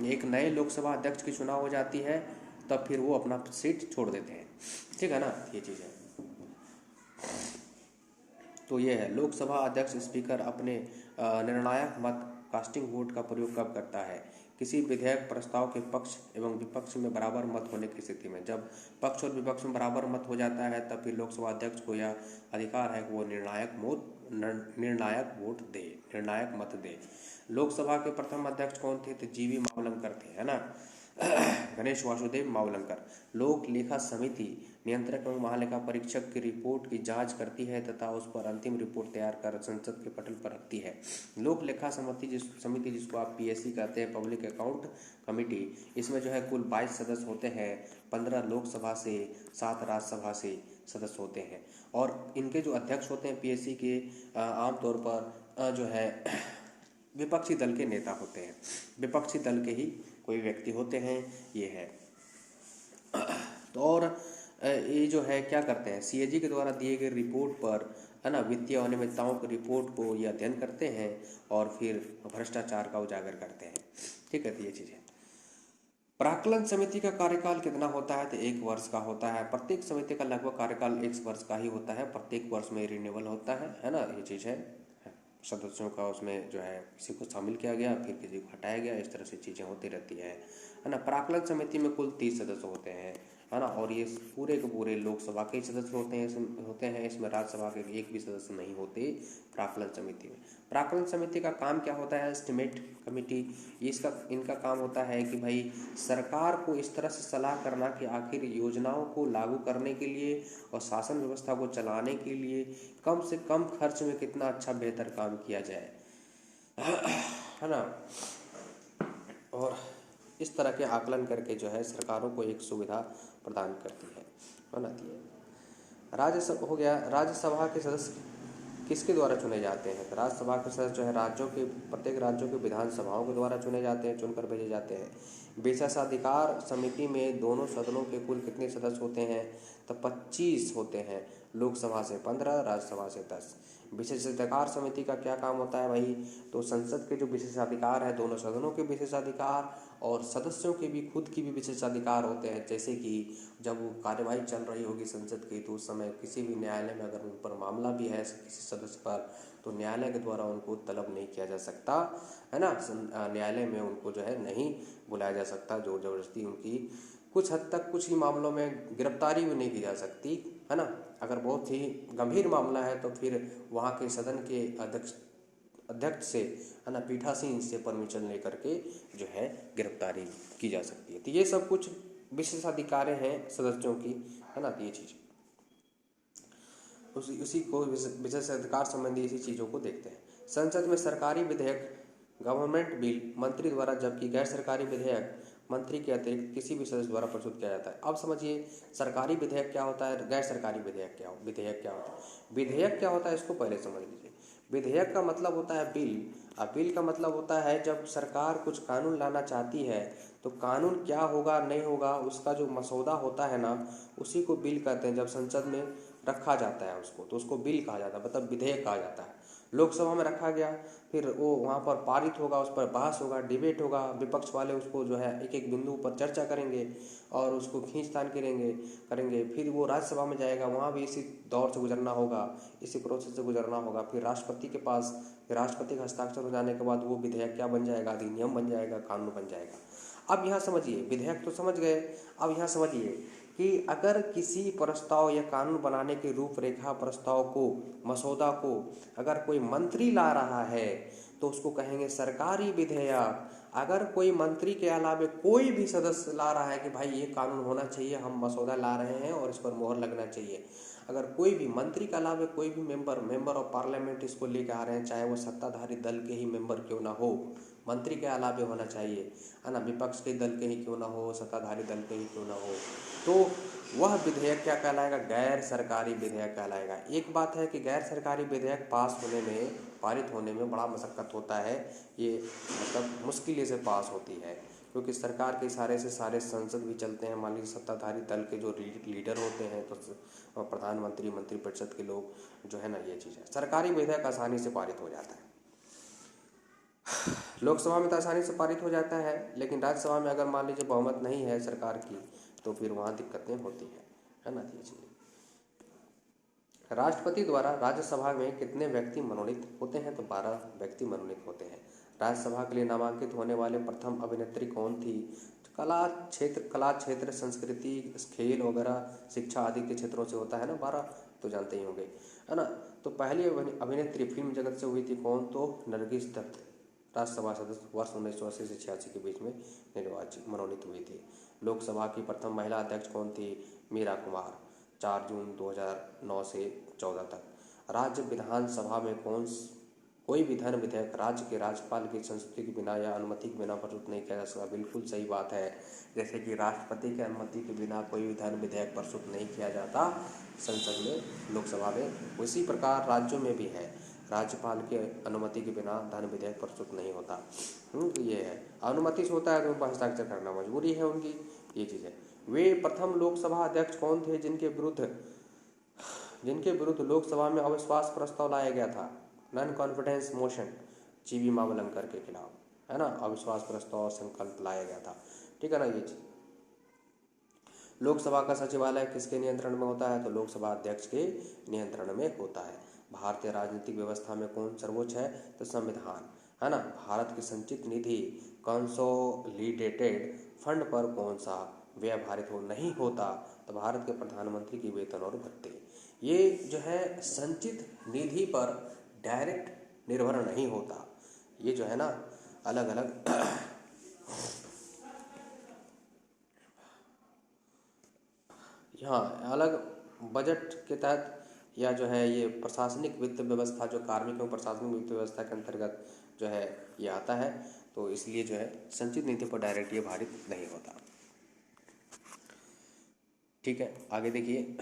एक नए लोकसभा अध्यक्ष की चुनाव हो जाती है, तब फिर वो अपना सीट छोड़ देते हैं। ठीक है ना, ये चीज़ है। तो ये है लोकसभा अध्यक्ष स्पीकर अपने निर्णायक मत कास्टिंग वोट का प्रयोग कब करता है? किसी विधेयक प्रस्ताव के पक्ष एवं विपक्ष में बराबर मत होने की स्थिति में। जब पक्ष और विपक्ष में बराबर मत हो जाता है तब फिर लोकसभा अध्यक्ष को यह अधिकार है कि वो निर्णायक मत दे। लोकसभा के प्रथम अध्यक्ष कौन थे? तो जीवी मावलंकर थे, है ना, गणेश वासुदेव मावलंकर। लोक लेखा समिति नियंत्रक एवं महालेखा परीक्षक की रिपोर्ट की जांच करती है तथा उस पर अंतिम रिपोर्ट तैयार कर संसद के पटल पर रखती है। लोक लेखा समिति जिसको आप पीएससी कहते हैं, पब्लिक अकाउंट कमेटी, इसमें जो है कुल 22 सदस्य होते हैं। 15 लोकसभा से, 7 राज्यसभा से सदस्य होते हैं। और इनके जो अध्यक्ष होते हैं पीएससी के, आमतौर पर जो है विपक्षी दल के नेता होते हैं, विपक्षी दल के ही कोई व्यक्ति होते हैं, ये है। तो और ये जो है क्या करते हैं, सीएजी के द्वारा दिए गए रिपोर्ट पर, है ना, वित्तीय अनियमितताओं की रिपोर्ट को ये अध्ययन करते हैं और फिर भ्रष्टाचार का उजागर करते हैं। ठीक है, तो ये चीज़ है। प्राक्कलन समिति का कार्यकाल कितना होता है? तो 1 वर्ष का होता है। प्रत्येक समिति का लगभग कार्यकाल 1 वर्ष का ही होता है, प्रत्येक वर्ष में रिन्यूअल होता है ना, ये चीज़ है। सदस्यों का उसमें जो है किसी को शामिल किया गया, फिर किसी को हटाया गया, इस तरह से चीज़ें होती रहती है ना। प्राक्कलन समिति में कुल 30 सदस्य होते हैं, है ना, और ये पूरे के पूरे लोकसभा के सदस्य होते हैं। इसमें राज्यसभा के एक भी सदस्य नहीं होते प्राक्कलन समिति में। प्राक्कलन समिति का काम क्या होता है? एस्टिमेट कमेटी, इनका काम होता है कि भाई सरकार को इस तरह से सलाह करना कि आखिर योजनाओं को लागू करने के लिए और शासन व्यवस्था को चलाने के लिए कम से कम खर्च में कितना अच्छा बेहतर काम किया जाए, है ना। और इस तरह के आकलन करके जो है सरकारों को एक सुविधा प्रदान करती है, बनाती है। राज्यसभा हो गया। राज्यसभा के सदस्य किसके द्वारा चुने जाते हैं? तो राज्यसभा के सदस्य जो है प्रत्येक राज्यों के विधानसभाओं के द्वारा चुने जाते हैं, चुनकर भेजे जाते हैं। विशेषाधिकार समिति में दोनों सदनों के कुल कितने सदस्य होते हैं? तो 25 होते हैं। लोकसभा से 15, राज्यसभा से 10। विशेषाधिकार समिति का क्या काम होता है भाई? तो संसद के जो विशेषाधिकार है, दोनों सदनों के विशेषाधिकार और सदस्यों के भी खुद की भी विशेषाधिकार होते हैं। जैसे कि जब वो कार्यवाही चल रही होगी संसद की, तो उस समय किसी भी न्यायालय में अगर उन पर मामला भी है किसी सदस्य पर, तो न्यायालय के द्वारा उनको तलब नहीं किया जा सकता, है ना। न्यायालय में उनको जो है नहीं बुलाया जा सकता, जोर जबरदस्ती उनकी कुछ हद तक कुछ ही मामलों में गिरफ्तारी भी नहीं की जा सकती, है ना। अगर बहुत ही गंभीर मामला है तो फिर वहाँ के सदन के अध्यक्ष से, है ना, पीठासीन से परमिशन लेकर के जो है गिरफ्तारी की जा सकती है। तो ये सब कुछ विशेषाधिकार हैं सदस्यों की, है ना। तो ये चीज़ उसी को विशेषाधिकार संबंधी इसी चीज़ों को देखते हैं। संसद में सरकारी विधेयक, गवर्नमेंट बिल मंत्री द्वारा, जबकि गैर सरकारी विधेयक मंत्री के अतिरिक्त किसी भी सदस्य द्वारा प्रस्तुत किया जाता है। अब समझिए सरकारी विधेयक क्या होता है, गैर सरकारी विधेयक क्या होता है। विधेयक क्या होता है इसको पहले समझ लीजिए। विधेयक का मतलब होता है बिल। अब बिल का मतलब होता है जब सरकार कुछ कानून लाना चाहती है तो कानून क्या होगा नहीं होगा उसका जो मसौदा होता है ना, उसी को बिल कहते हैं। जब संसद में रखा जाता है उसको, तो उसको बिल कहा जाता है, मतलब विधेयक कहा जाता है। लोकसभा में रखा गया, फिर वो वहाँ पर पारित होगा, उस पर बहस होगा, डिबेट होगा, विपक्ष वाले उसको जो है एक एक बिंदु पर चर्चा करेंगे और उसको खींचतान करेंगे। फिर वो राज्यसभा में जाएगा, वहाँ भी इसी दौर से गुजरना होगा, इसी प्रोसेस से गुजरना होगा। फिर राष्ट्रपति के पास, फिर राष्ट्रपति का हस्ताक्षर हो जाने के बाद वो विधेयक क्या बन जाएगा, अधिनियम बन जाएगा, कानून बन जाएगा। अब यहाँ समझिए, विधेयक तो समझ गए। अब यहाँ समझिए कि अगर किसी प्रस्ताव या कानून बनाने की रूपरेखा प्रस्ताव को, मसौदा को अगर कोई मंत्री ला रहा है तो उसको कहेंगे सरकारी विधेयक। अगर कोई मंत्री के अलावे कोई भी सदस्य ला रहा है कि भाई ये कानून होना चाहिए, हम मसौदा ला रहे हैं और इस पर मोहर लगना चाहिए, अगर कोई भी मंत्री के अलावे कोई भी मेंबर ऑफ पार्लियामेंट इसको लेकर आ रहे हैं, चाहे वो सत्ताधारी दल के ही मेंबर क्यों ना हो, मंत्री के अलावे होना चाहिए, है ना, विपक्ष के दल के ही क्यों ना हो, सत्ताधारी दल के ही क्यों ना हो, तो वह विधेयक क्या कहलाएगा, गैर सरकारी विधेयक कहलाएगा। एक बात है कि गैर सरकारी विधेयक पास होने में, पारित होने में बड़ा मशक्कत होता है, ये मतलब मुश्किल से पास होती है, क्योंकि सरकार के इशारे से सारे संसद भी चलते हैं। मान लीजिए सत्ताधारी दल के जो लीडर होते हैं तो प्रधानमंत्री, मंत्रिपरिषद के लोग जो है ना, ये चीज़ है। सरकारी विधेयक आसानी से पारित हो जाता है, लोकसभा में तो आसानी से पारित हो जाता है, लेकिन राज्यसभा में अगर मान लीजिए बहुमत नहीं है सरकार की तो फिर वहाँ दिक्कतें होती हैं, है ना। ये चीज़, राष्ट्रपति द्वारा राज्यसभा में कितने व्यक्ति मनोनीत होते हैं, तो 12 व्यक्ति मनोनीत होते हैं। राज्यसभा के लिए नामांकित होने वाले प्रथम अभिनेत्री कौन थी, कला क्षेत्र, संस्कृति, खेल वगैरह, शिक्षा आदि के क्षेत्रों से होता है ना, 12 तो जानते ही होंगे, है ना। तो पहली अभिनेत्री फिल्म जगत से हुई थी कौन, तो नरगिस दत्त, राज्यसभा सदस्य, वर्ष 1980 से 86 के बीच में निर्वाचित मनोनीत हुई थी। लोकसभा की प्रथम महिला अध्यक्ष कौन थी, मीरा कुमार, 4 जून 2009 से 14 तक। राज्य विधानसभा में कोई भी धन विधेयक राज्य के राज्यपाल की संस्तुति के बिना या अनुमति के बिना प्रस्तुत नहीं किया जा सकता। बिल्कुल सही बात है, जैसे कि राष्ट्रपति की अनुमति के बिना कोई भी धन विधेयक प्रस्तुत नहीं किया जाता संसद में, लोकसभा में, उसी प्रकार राज्यों में भी है, राज्यपाल की अनुमति के बिना धन विधेयक प्रस्तुत नहीं होता। ये है, अनुमति से होता है तो उन पर हस्ताक्षर करना मजबूरी है उनकी, ये चीज़ है। वे प्रथम लोकसभा अध्यक्ष कौन थे जिनके विरुद्ध लोकसभा में अविश्वास प्रस्ताव लाया गया था, नॉन कॉन्फिडेंस मोशन, जीवी मावलंकर के खिलाफ, है ना, अविश्वास प्रस्ताव संकल्प लाया गया था, ठीक है ना। ये चीज, लोकसभा का सचिवालय किसके नियंत्रण में होता है, तो लोकसभा अध्यक्ष के नियंत्रण में होता है। भारतीय राजनीतिक व्यवस्था में कौन सर्वोच्च है, तो संविधान, है ना। भारत की संचित निधि कंसोलिडेटेड फंड पर कौन सा व्यय भारित नहीं होता, तो भारत के प्रधानमंत्री की वेतन और भत्ते। ये जो है संचित निधि पर डायरेक्ट निर्भर नहीं होता, ये जो है ना अलग अलग यहाँ अलग बजट के तहत, या जो है ये प्रशासनिक वित्त व्यवस्था, जो कार्मिक एवं प्रशासनिक वित्त व्यवस्था के अंतर्गत जो है ये आता है, तो इसलिए जो है संचित निधि पर डायरेक्ट ये भारित नहीं होता, ठीक है। आगे देखिए,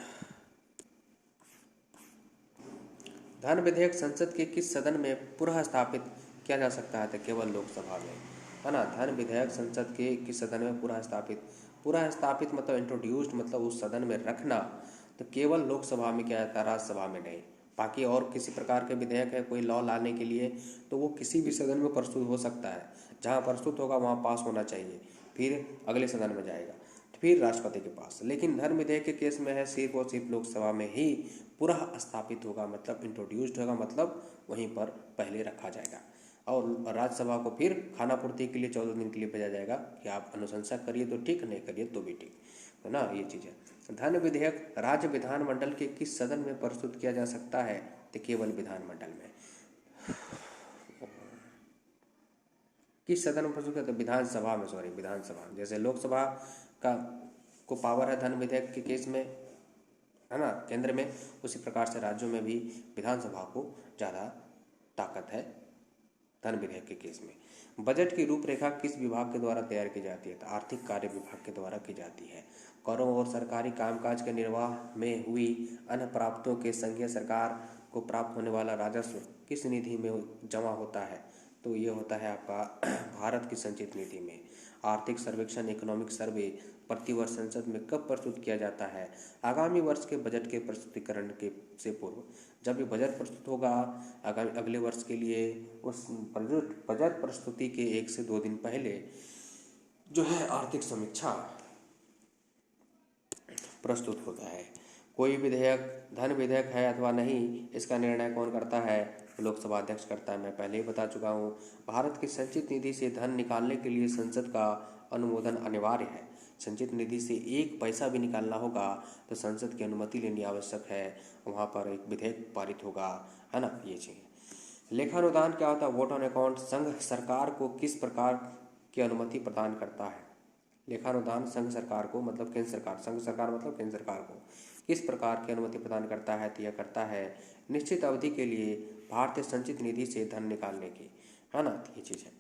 धन विधेयक संसद के किस सदन में पुनः स्थापित किया जा सकता है, तो केवल लोकसभा में, है ना। धन विधेयक संसद के किस सदन में पुनः स्थापित मतलब इंट्रोड्यूस्ड, मतलब उस सदन में रखना, तो केवल लोकसभा में किया जाता है, राज्यसभा में नहीं। बाकी और किसी प्रकार के विधेयक है कोई लॉ लाने के लिए, तो वो किसी भी सदन में प्रस्तुत हो सकता है, जहाँ प्रस्तुत होगा वहाँ पास होना चाहिए, फिर अगले सदन में जाएगा, फिर राष्ट्रपति के पास। लेकिन धन विधेयक के केस में है सिर्फ और सिर्फ लोकसभा में ही पुनः स्थापित होगा, मतलब इंट्रोड्यूस्ड होगा, मतलब वहीं पर पहले रखा जाएगा, और राज्यसभा को फिर खाना पूर्ति के लिए 14 दिन के लिए भेजा जाएगा कि आप अनुशंसा करिए तो ठीक, नहीं करिए तो भी ठीक, है ना। ये चीज़ है। धन विधेयक राज्य विधानमंडल के किस सदन में प्रस्तुत किया जा सकता है? तो केवल विधानमंडल में। किस सदन में प्रस्तुत किया? तो विधानसभा में, सॉरी विधानसभा में। जैसे लोकसभा का को पावर है धन विधेयक के केस में, है ना, केंद्र में, उसी प्रकार से राज्यों में भी विधानसभा को ज़्यादा ताकत है धन विधेयक के केस में। बजट की रूपरेखा किस विभाग के द्वारा तैयार की जाती है? तो आर्थिक कार्य विभाग के द्वारा की जाती है। करों और सरकारी कामकाज के निर्वाह में हुई अन्य प्राप्तों के संघीय सरकार को प्राप्त होने वाला राजस्व किस निधि में जमा होता है? तो ये होता है आपका भारत की संचित निधि में। आर्थिक सर्वेक्षण इकोनॉमिक सर्वे प्रतिवर्ष संसद में कब प्रस्तुत किया जाता है? आगामी वर्ष के बजट के प्रस्तुतिकरण के से पूर्व। जब ये बजट प्रस्तुत होगा आगामी अगले वर्ष के लिए, उस बजट प्रस्तुति के 1 से 2 दिन पहले जो है आर्थिक समीक्षा प्रस्तुत होता है। कोई विधेयक धन विधेयक है अथवा नहीं, इसका निर्णय कौन करता है? लोकसभा अध्यक्ष करता है। मैं पहले ही बता चुका हूँ। भारत की संचित निधि से धन निकालने के लिए संसद का अनुमोदन अनिवार्य है। संचित निधि से 1 पैसा भी निकालना होगा तो संसद की अनुमति लेनी आवश्यक है। वहाँ पर एक विधेयक पारित होगा, है ना, ये चीज़। लेखानुदान क्या होता है? वोट ऑन अकाउंट संघ सरकार को किस प्रकार की अनुमति प्रदान करता है? लेखानुदान संघ सरकार को, मतलब केंद्र सरकार, संघ सरकार मतलब केंद्र सरकार को किस प्रकार की अनुमति प्रदान करता है? तो यह करता है निश्चित अवधि के लिए भारतीय संचित निधि से धन निकालने की, है ना, ये चीज़ है।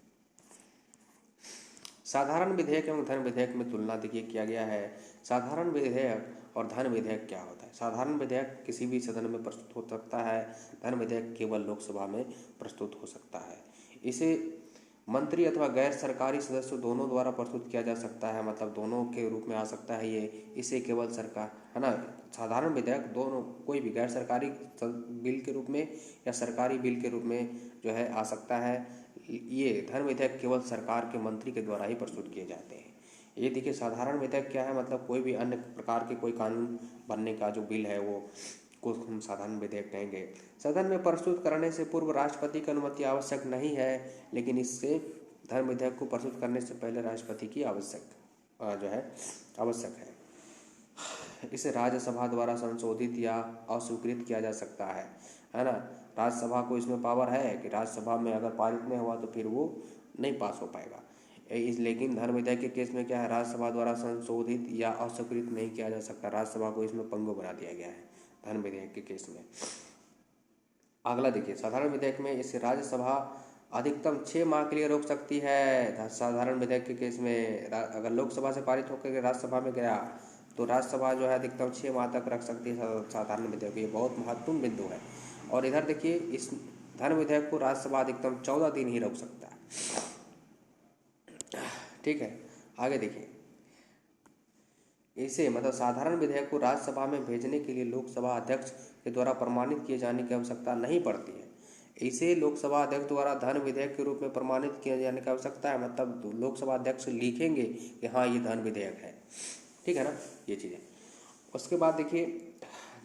साधारण विधेयक एवं धन विधेयक में तुलना देखिए किया गया है। साधारण विधेयक और धन विधेयक क्या होता है? साधारण विधेयक किसी भी सदन में प्रस्तुत हो सकता है, धन विधेयक केवल लोकसभा में प्रस्तुत हो सकता है। इसे मंत्री अथवा गैर सरकारी सदस्यों दोनों द्वारा प्रस्तुत किया जा सकता है, मतलब दोनों के रूप में आ सकता है ये। इसे केवल सरकार, है ना, साधारण विधेयक दोनों, कोई भी गैर सरकारी बिल के रूप में या सरकारी बिल के रूप में जो है आ सकता है। ये धन विधेयक केवल सरकार के मंत्री के द्वारा ही प्रस्तुत किए जाते हैं। ये देखिए साधारण विधेयक क्या है, मतलब कोई भी अन्य प्रकार के कोई कानून बनने का जो बिल है वो को हम साधारण विधेयक कहेंगे। सदन में प्रस्तुत करने से पूर्व राष्ट्रपति की अनुमति आवश्यक नहीं है, लेकिन इससे धन विधेयक को प्रस्तुत करने से पहले राष्ट्रपति की आवश्यक है। इसे राज्यसभा द्वारा संशोधित या अस्वीकृत किया जा सकता है ना। राज्यसभा को इसमें पावर है कि राज्यसभा में अगर पारित नहीं हुआ तो फिर वो नहीं पास हो पाएगा। लेकिन धन विधेयक के केस में क्या है, राज्यसभा द्वारा संशोधित या अस्वीकृत नहीं किया जा सकता। राज्यसभा को इसमें पंगु बना दिया गया है धन विधेयक के केस में। अगला देखिए, साधारण विधेयक में इसे राज्यसभा अधिकतम 6 माह के लिए रोक सकती है। साधारण विधेयक के केस में अगर लोकसभा से पारित होकर राज्यसभा में गया तो राज्यसभा जो है अधिकतम 6 माह तक रख सकती है साधारण विधेयक। ये बहुत महत्वपूर्ण बिंदु है। और इधर देखिए, इस धन विधेयक को राज्यसभा अधिकतम 14 दिन ही रोक सकता है। ठीक है, आगे देखिए, इसे मतलब साधारण विधेयक को राज्यसभा में भेजने के लिए लोकसभा अध्यक्ष के द्वारा प्रमाणित किए जाने की आवश्यकता नहीं पड़ती है। इसे लोकसभा अध्यक्ष द्वारा धन विधेयक के रूप में प्रमाणित किए जाने की आवश्यकता है, मतलब लोकसभा अध्यक्ष लिखेंगे कि हाँ ये धन विधेयक है। ठीक है ना, ये चीज़ें। उसके बाद देखिए,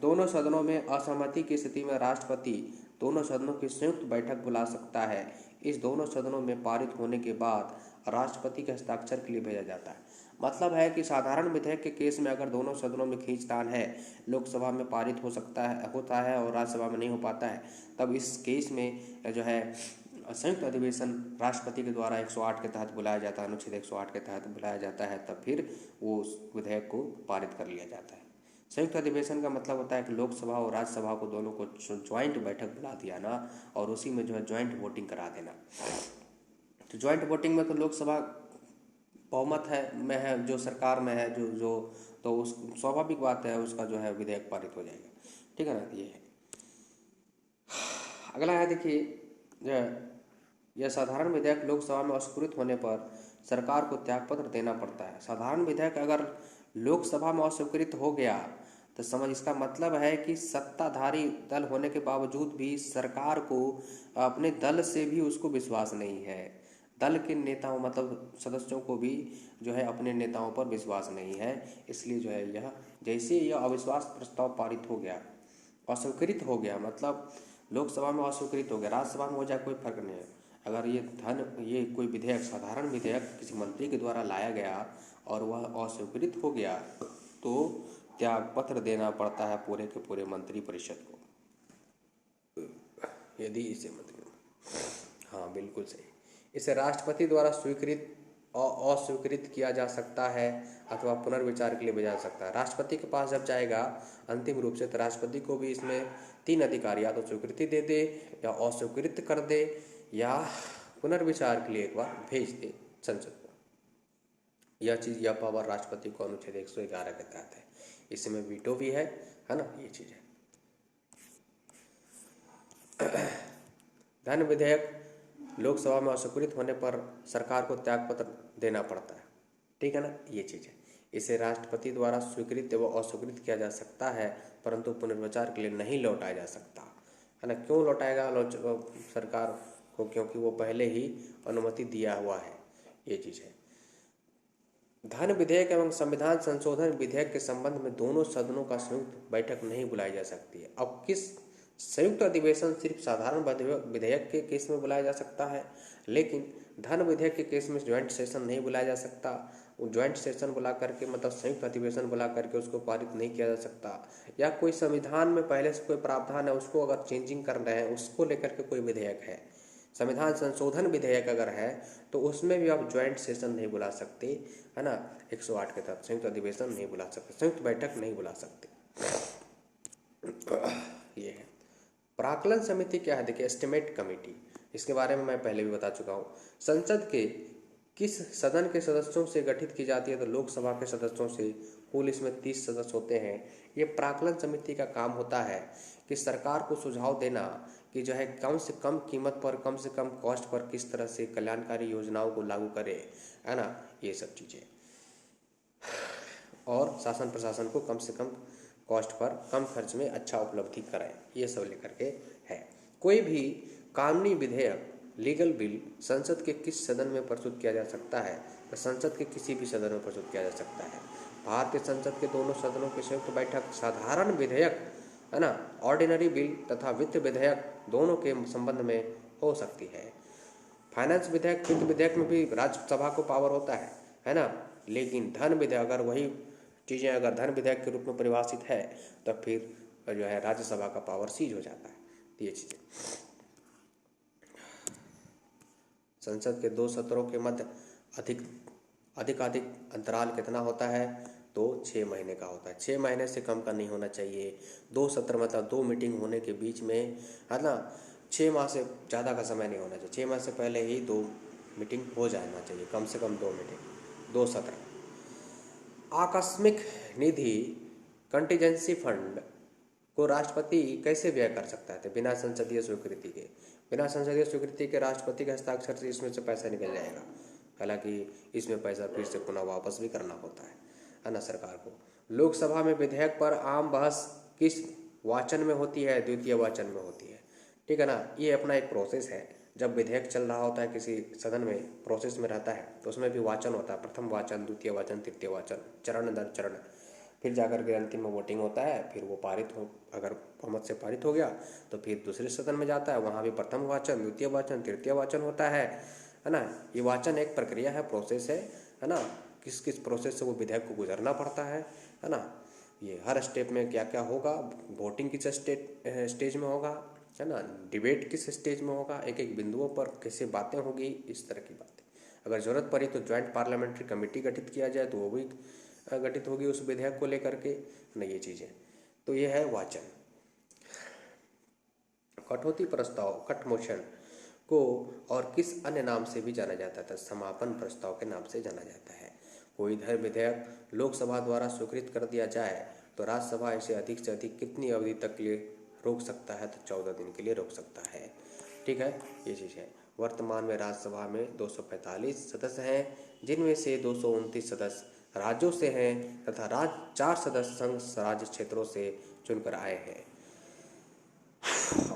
दोनों सदनों में असहमति की स्थिति में राष्ट्रपति दोनों सदनों की संयुक्त बैठक बुला सकता है। इस दोनों सदनों में पारित होने के बाद राष्ट्रपति के हस्ताक्षर के लिए भेजा जाता है। मतलब है कि साधारण विधेयक के केस में अगर दोनों सदनों में खींचतान है, लोकसभा में पारित होता है और राज्यसभा में नहीं हो पाता है, तब इस केस में जो है संयुक्त अधिवेशन राष्ट्रपति के द्वारा 108 के तहत बुलाया जाता है, अनुच्छेद 108 के तहत बुलाया जाता है, तब फिर वो उस विधेयक को पारित कर लिया जाता है। संयुक्त अधिवेशन का मतलब होता है कि लोकसभा और राज्यसभा को दोनों को ज्वाइंट बैठक बुला दिया ना, और उसी में जो है ज्वाइंट वोटिंग करा देना। तो ज्वाइंट वोटिंग में तो लोकसभा बहुमत है जो सरकार में है जो तो उस स्वाभाविक बात है उसका जो है विधेयक पारित हो जाएगा। ठीक है ना, ये है। अगला है देखिए, यह साधारण विधेयक लोकसभा में अस्वीकृत होने पर सरकार को त्यागपत्र देना पड़ता है। साधारण विधेयक अगर लोकसभा में अस्वीकृत हो गया तो समझ इसका मतलब है कि सत्ताधारी दल होने के बावजूद भी सरकार को अपने दल से भी उसको विश्वास नहीं है। दल के नेताओं मतलब सदस्यों को भी जो है अपने नेताओं पर विश्वास नहीं है। इसलिए जो है यह जैसे यह अविश्वास प्रस्ताव पारित हो गया, अस्वीकृत हो गया, मतलब लोकसभा में अस्वीकृत हो गया, राज्यसभा में हो जाए कोई फर्क नहीं है। अगर ये कोई विधेयक साधारण विधेयक किसी मंत्री के द्वारा लाया गया और वह अस्वीकृत हो गया तो त्यागपत्र देना पड़ता है पूरे के पूरे मंत्री परिषद को, यदि इसे मंत्री, हाँ बिल्कुल सही। इसे राष्ट्रपति द्वारा स्वीकृत और अस्वीकृत किया जा सकता है अथवा पुनर्विचार के लिए भेजा जा सकता है। राष्ट्रपति के पास जब जाएगा अंतिम रूप से, तो राष्ट्रपति को भी इसमें 3 अधिकार, या तो स्वीकृति दे दे, या अस्वीकृत कर दे, या पुनर्विचार के लिए एक बार भेज दे संसद को। यह चीज़, यह पावर राष्ट्रपति को अनुच्छेद 111 के तहत है। इसमें वीटो भी है ना, ये चीज़ है। धन विधेयक लोकसभा में अस्वीकृत होने पर सरकार को त्यागपत्र देना पड़ता है, ठीक है ना, ये चीज़ है। इसे राष्ट्रपति द्वारा स्वीकृत व अस्वीकृत किया जा सकता है, परंतु पुनर्विचार के लिए नहीं लौटाया जा सकता, है ना। क्यों लौटाएगा सरकार को? क्योंकि वो पहले ही अनुमति दिया हुआ है, ये चीज़ है। धन विधेयक एवं संविधान संशोधन विधेयक के संबंध में दोनों सदनों का संयुक्त बैठक नहीं बुलाई जा सकती है। अब किस संयुक्त अधिवेशन सिर्फ साधारण विधेयक के केस में बुलाया जा सकता है, लेकिन धन विधेयक के केस में ज्वाइंट सेशन नहीं बुलाया जा सकता। वो ज्वाइंट सेशन बुला करके, मतलब संयुक्त अधिवेशन बुला करके उसको पारित नहीं किया जा सकता। या कोई संविधान में पहले से कोई प्रावधान है, उसको अगर चेंजिंग कर रहे हैं, उसको लेकर के कोई विधेयक है, संविधान संशोधन विधेयक अगर है, तो उसमें भी आप ज्वाइंट सेशन नहीं बुला सकते, है ना। 108 के तहत संयुक्त अधिवेशन नहीं बुला सकते, संयुक्त बैठक नहीं बुला सकते, ये है। प्राक्कलन समिति क्या है? देखिए, एस्टिमेट कमेटी, इसके बारे में मैं पहले भी बता चुका हूँ। संसद के किस सदन के सदस्यों से गठित की जाती है? तो लोकसभा के सदस्यों से। कुल इसमें 30 सदस्य होते हैं। ये प्राक्कलन समिति का काम होता है कि सरकार को सुझाव देना कि जो है कम से कम कीमत पर, कम से कम कॉस्ट पर किस तरह से कल्याणकारी योजनाओं को लागू करे, है ना, ये सब चीज़ें। और शासन प्रशासन को कम से कम कॉस्ट पर, कम खर्च में अच्छा उपलब्धि कराएं, ये सब लेकर के है। कोई भी कानूनी विधेयक, लीगल बिल संसद के किस सदन में प्रस्तुत किया जा सकता है? तो संसद के किसी भी सदन में प्रस्तुत किया जा सकता है। भारतीय संसद के दोनों सदनों की संयुक्त बैठक साधारण विधेयक, है ना, ऑर्डिनरी बिल तथा वित्त विधेयक दोनों के संबंध में हो सकती है। फाइनेंस विधेयक, वित्त विधेयक में भी राज्यसभा को पावर होता है ना। लेकिन धन विधेयक, अगर वही चीज़ें अगर धन विधेयक के रूप में परिभाषित है, तो फिर जो है राज्यसभा का पावर सीज हो जाता है, ये चीज़ें। संसद के 2 सत्रों के मध्य अधिक अंतराल कितना होता है? तो 6 महीने का होता है। 6 महीने से कम का नहीं होना चाहिए। 2 सत्र मतलब 2 मीटिंग होने के बीच में, है ना, 6 माह से ज़्यादा का समय नहीं होना चाहिए। 6 माह से पहले ही 2 मीटिंग हो जाना चाहिए, कम से कम 2 मीटिंग, 2 सत्र। आकस्मिक निधि, कंटीजेंसी फंड को राष्ट्रपति कैसे व्यय कर सकता है? तो बिना संसदीय स्वीकृति के। बिना संसदीय स्वीकृति के राष्ट्रपति के हस्ताक्षर से इसमें से पैसा निकल जाएगा। हालांकि इसमें पैसा फिर से पुनः वापस भी करना होता है ना सरकार को। लोकसभा में विधेयक पर आम बहस किस वाचन में होती है? द्वितीय वाचन में होती है, ठीक है ना। ये अपना एक प्रोसेस है। जब विधेयक चल रहा होता है किसी सदन में, प्रोसेस में रहता है, तो उसमें भी वाचन होता है। प्रथम वाचन, द्वितीय वाचन, तृतीय वाचन, चरण दर चरण, फिर जाकर के अंतिम में वोटिंग होता है। फिर वो पारित हो, अगर बहुमत से पारित हो गया तो फिर दूसरे सदन में जाता है, वहाँ भी प्रथम वाचन, द्वितीय वाचन, तृतीय वाचन होता है ना। ये वाचन एक प्रक्रिया है, प्रोसेस है ना। किस किस प्रोसेस से वो विधेयक को गुजरना पड़ता है ना। ये हर स्टेप में क्या क्या होगा, वोटिंग किस स्टेज में होगा, है ना, डिबेट किस स्टेज में होगा, एक एक बिंदुओं पर कैसे बातें होगी, इस तरह की बातें। अगर ज़रूरत पड़ी तो ज्वाइंट पार्लियामेंट्री कमेटी गठित किया जाए तो वो भी गठित होगी उस विधेयक को लेकर के ना, ये चीज़ें। तो ये है वाचन। कटौती प्रस्ताव, कट मोशन को और किस अन्य नाम से भी जाना जाता था? समापन प्रस्ताव के नाम से जाना जाता है। कोई धर्म विधेयक लोकसभा द्वारा स्वीकृत कर दिया जाए तो राज्यसभा इसे अधिक से अधिक कितनी अवधि तक के लिए रोक सकता है? तो 14 दिन के लिए रोक सकता है, ठीक है, ये चीज़ है। वर्तमान में राज्यसभा में 245 सदस्य हैं, जिनमें से 229 सदस्य राज्यों से हैं तथा 4 सदस्य संघ राज्य क्षेत्रों से चुनकर आए हैं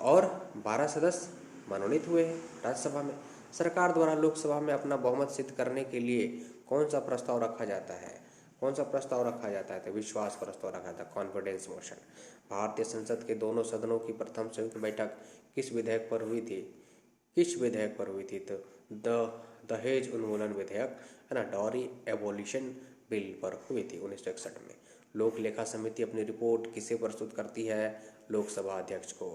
और 12 सदस्य मनोनीत हुए हैं राज्यसभा में। सरकार द्वारा लोकसभा में अपना बहुमत सिद्ध करने के लिए कौन सा प्रस्ताव रखा जाता है? कौन सा प्रस्ताव रखा जाता है? तो विश्वास प्रस्ताव रखा जाता है, कॉन्फिडेंस मोशन। भारतीय संसद के दोनों सदनों की प्रथम संयुक्त बैठक किस विधेयक पर हुई थी? किस विधेयक पर हुई थी? तो दहेज उन्मूलन विधेयक, है ना, डॉरी एबोलिशन बिल पर हुई थी 1961 में। लोक लेखा समिति अपनी रिपोर्ट किसे प्रस्तुत करती है? लोकसभा अध्यक्ष को,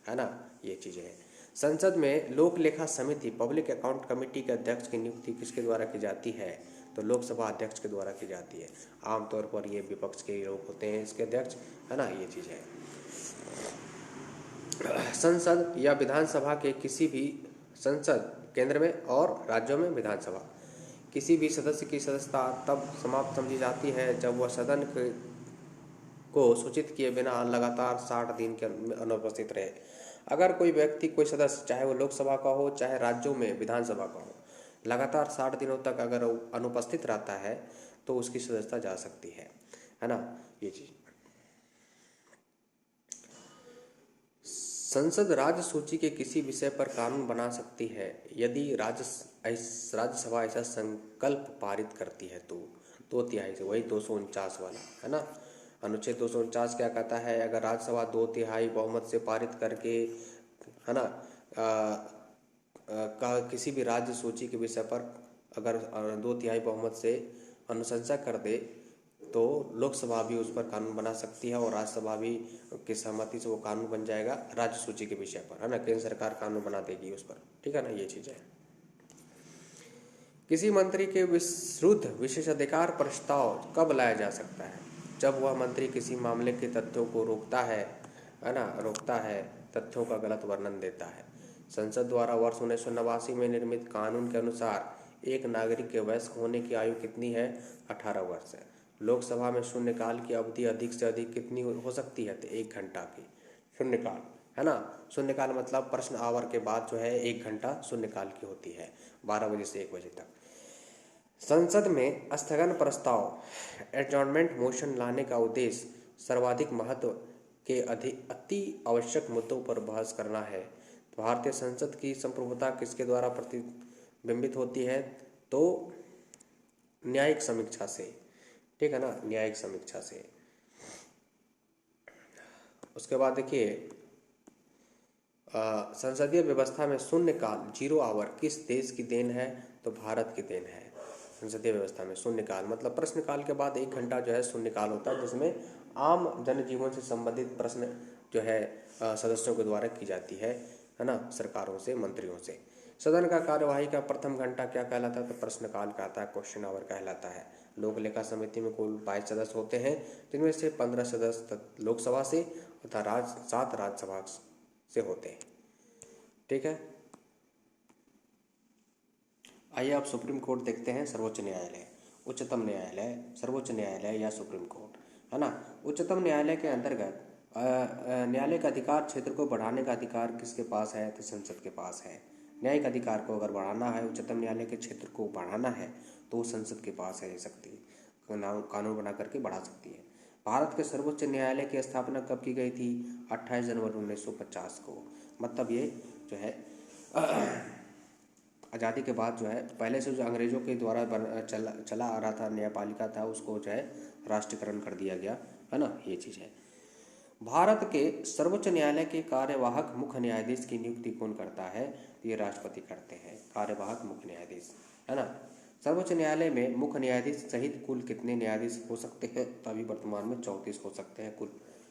है ना, ये चीज़ें हैं। संसद में लोक लेखा समिति पब्लिक अकाउंट कमेटी के अध्यक्ष की नियुक्ति किसके द्वारा की जाती है? तो लोकसभा अध्यक्ष के द्वारा की जाती है। आमतौर पर ये विपक्ष के लोग होते हैं इसके अध्यक्ष, है ना, ये चीज़ है। संसद या विधानसभा के किसी भी संसद केंद्र में और राज्यों में विधानसभा किसी भी सदस्य की सदस्यता तब समाप्त समझी जाती है जब वह सदन को सूचित किए बिना लगातार 60 दिन के अनुपस्थित रहे। अगर कोई व्यक्ति, कोई सदस्य, चाहे वो लोकसभा का हो चाहे राज्यों में विधानसभा का हो, लगातार 60 दिनों तक अगर अनुपस्थित रहता है तो उसकी सदस्यता जा सकती है ना, ये चीज। संसद राज्य सूची के किसी विषय पर कानून बना सकती है यदि राज्यसभा ऐसा संकल्प पारित करती है तो 2/3 से, वही 249 वाला, है ना। अनुच्छेद 249 क्या कहता है? अगर राज्यसभा 2/3 बहुमत से पारित करके, है ना, का किसी भी राज्य सूची के विषय पर अगर 2/3 बहुमत से अनुशंसा कर दे तो लोकसभा भी उस पर कानून बना सकती है और राज्यसभा भी की सहमति से वो कानून बन जाएगा राज्य सूची के विषय पर, है ना। केंद्र सरकार कानून बना देगी उस पर, ठीक है ना, ये चीज़ है। किसी मंत्री के विरुद्ध विशेषाधिकार प्रस्ताव कब लाया जा सकता है? जब वह मंत्री किसी मामले के तथ्यों को रोकता है ना, तथ्यों का गलत वर्णन देता है। संसद द्वारा वर्ष 1989 में निर्मित कानून के अनुसार एक नागरिक के वयस्क होने की आयु कितनी है? 18 वर्ष है। लोकसभा में शून्यकाल की अवधि अधिक से अधिक कितनी हो सकती है? तो 1 घंटा की शून्यकाल, है ना। शून्यकाल मतलब प्रश्न आवर के बाद जो है 1 घंटा शून्यकाल की होती है, 12 बजे से 1 बजे तक। संसद में स्थगन प्रस्ताव एडजॉर्नमेंट मोशन लाने का उद्देश्य सर्वाधिक महत्व के अति आवश्यक मुद्दों पर बहस करना है। भारतीय संसद की संप्रभुता किसके द्वारा प्रतिबिंबित होती है? तो न्यायिक समीक्षा से, ठीक है ना, न्यायिक समीक्षा से। उसके बाद देखिए, संसदीय व्यवस्था में शून्यकाल 0 आवर किस देश की देन है? तो भारत की देन है। संसदीय व्यवस्था में शून्यकाल मतलब प्रश्नकाल के बाद 1 घंटा जो है शून्यकाल होता है, जिसमें आम जनजीवन से संबंधित प्रश्न जो है सदस्यों के द्वारा की जाती है ना, सरकारों से, मंत्रियों से। सदन का कार्यवाही का प्रथम घंटा क्या कहलाता है? तो प्रश्नकाल कहता है, क्वेश्चन आवर कहलाता है। लोक लेखा समिति में कुल 22 सदस्य होते हैं, जिनमें से 15 सदस्य लोकसभा से तथा 7 राज्यसभा से होते हैं, ठीक है। आइए अब सुप्रीम कोर्ट देखते हैं। सर्वोच्च न्यायालय, उच्चतम न्यायालय, सर्वोच्च न्यायालय या सुप्रीम कोर्ट, है ना। उच्चतम न्यायालय के अंतर्गत न्यायालय का अधिकार क्षेत्र को बढ़ाने का अधिकार किसके पास है? तो संसद के पास है। न्यायिक अधिकार को अगर बढ़ाना है, उच्चतम न्यायालय के क्षेत्र को बढ़ाना है तो संसद के पास है सकती है, कानून बना करके बढ़ा सकती है। भारत के सर्वोच्च न्यायालय की स्थापना कब की गई थी? 28 जनवरी 1950 को। मतलब ये जो है आज़ादी के बाद जो है, पहले से जो अंग्रेज़ों के द्वारा चला आ रहा था न्यायपालिका था, उसको जो है राष्ट्रीयकरण कर दिया गया, है ना, ये चीज़ है। भारत के सर्वोच्च न्यायालय के कार्यवाहक मुख्य न्यायाधीश की नियुक्ति कौन करता है? ये राष्ट्रपति करते हैं, कार्यवाहक मुख्य न्यायाधीश, है ना। सर्वोच्च न्यायालय में मुख्य न्यायाधीश सहित कुल कितने न्यायाधीश हो सकते हैं? तो अभी वर्तमान में 34 हो सकते हैं कुल।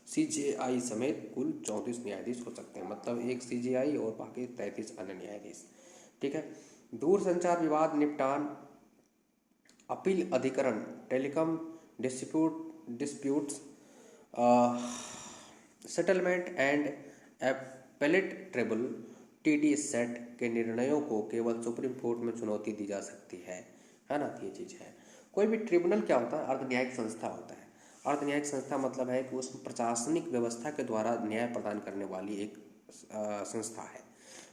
CJI समेत कुल 34 न्यायाधीश हो सकते हैं, मतलब 1 CJI और बाकी 33 अन्य न्यायाधीश, ठीक है। दूरसंचार विवाद निपटान अपील अधिकरण, telecom disputes settlement and appellate tribunal TDSET के निर्णयों को केवल सुप्रीम कोर्ट में चुनौती दी जा सकती है ना, ये चीज़ है। कोई भी ट्रिब्यूनल क्या होता है? अर्धन्यायिक संस्था होता है। अर्धन्यायिक संस्था मतलब है कि उस प्रशासनिक व्यवस्था के द्वारा न्याय प्रदान करने वाली एक संस्था है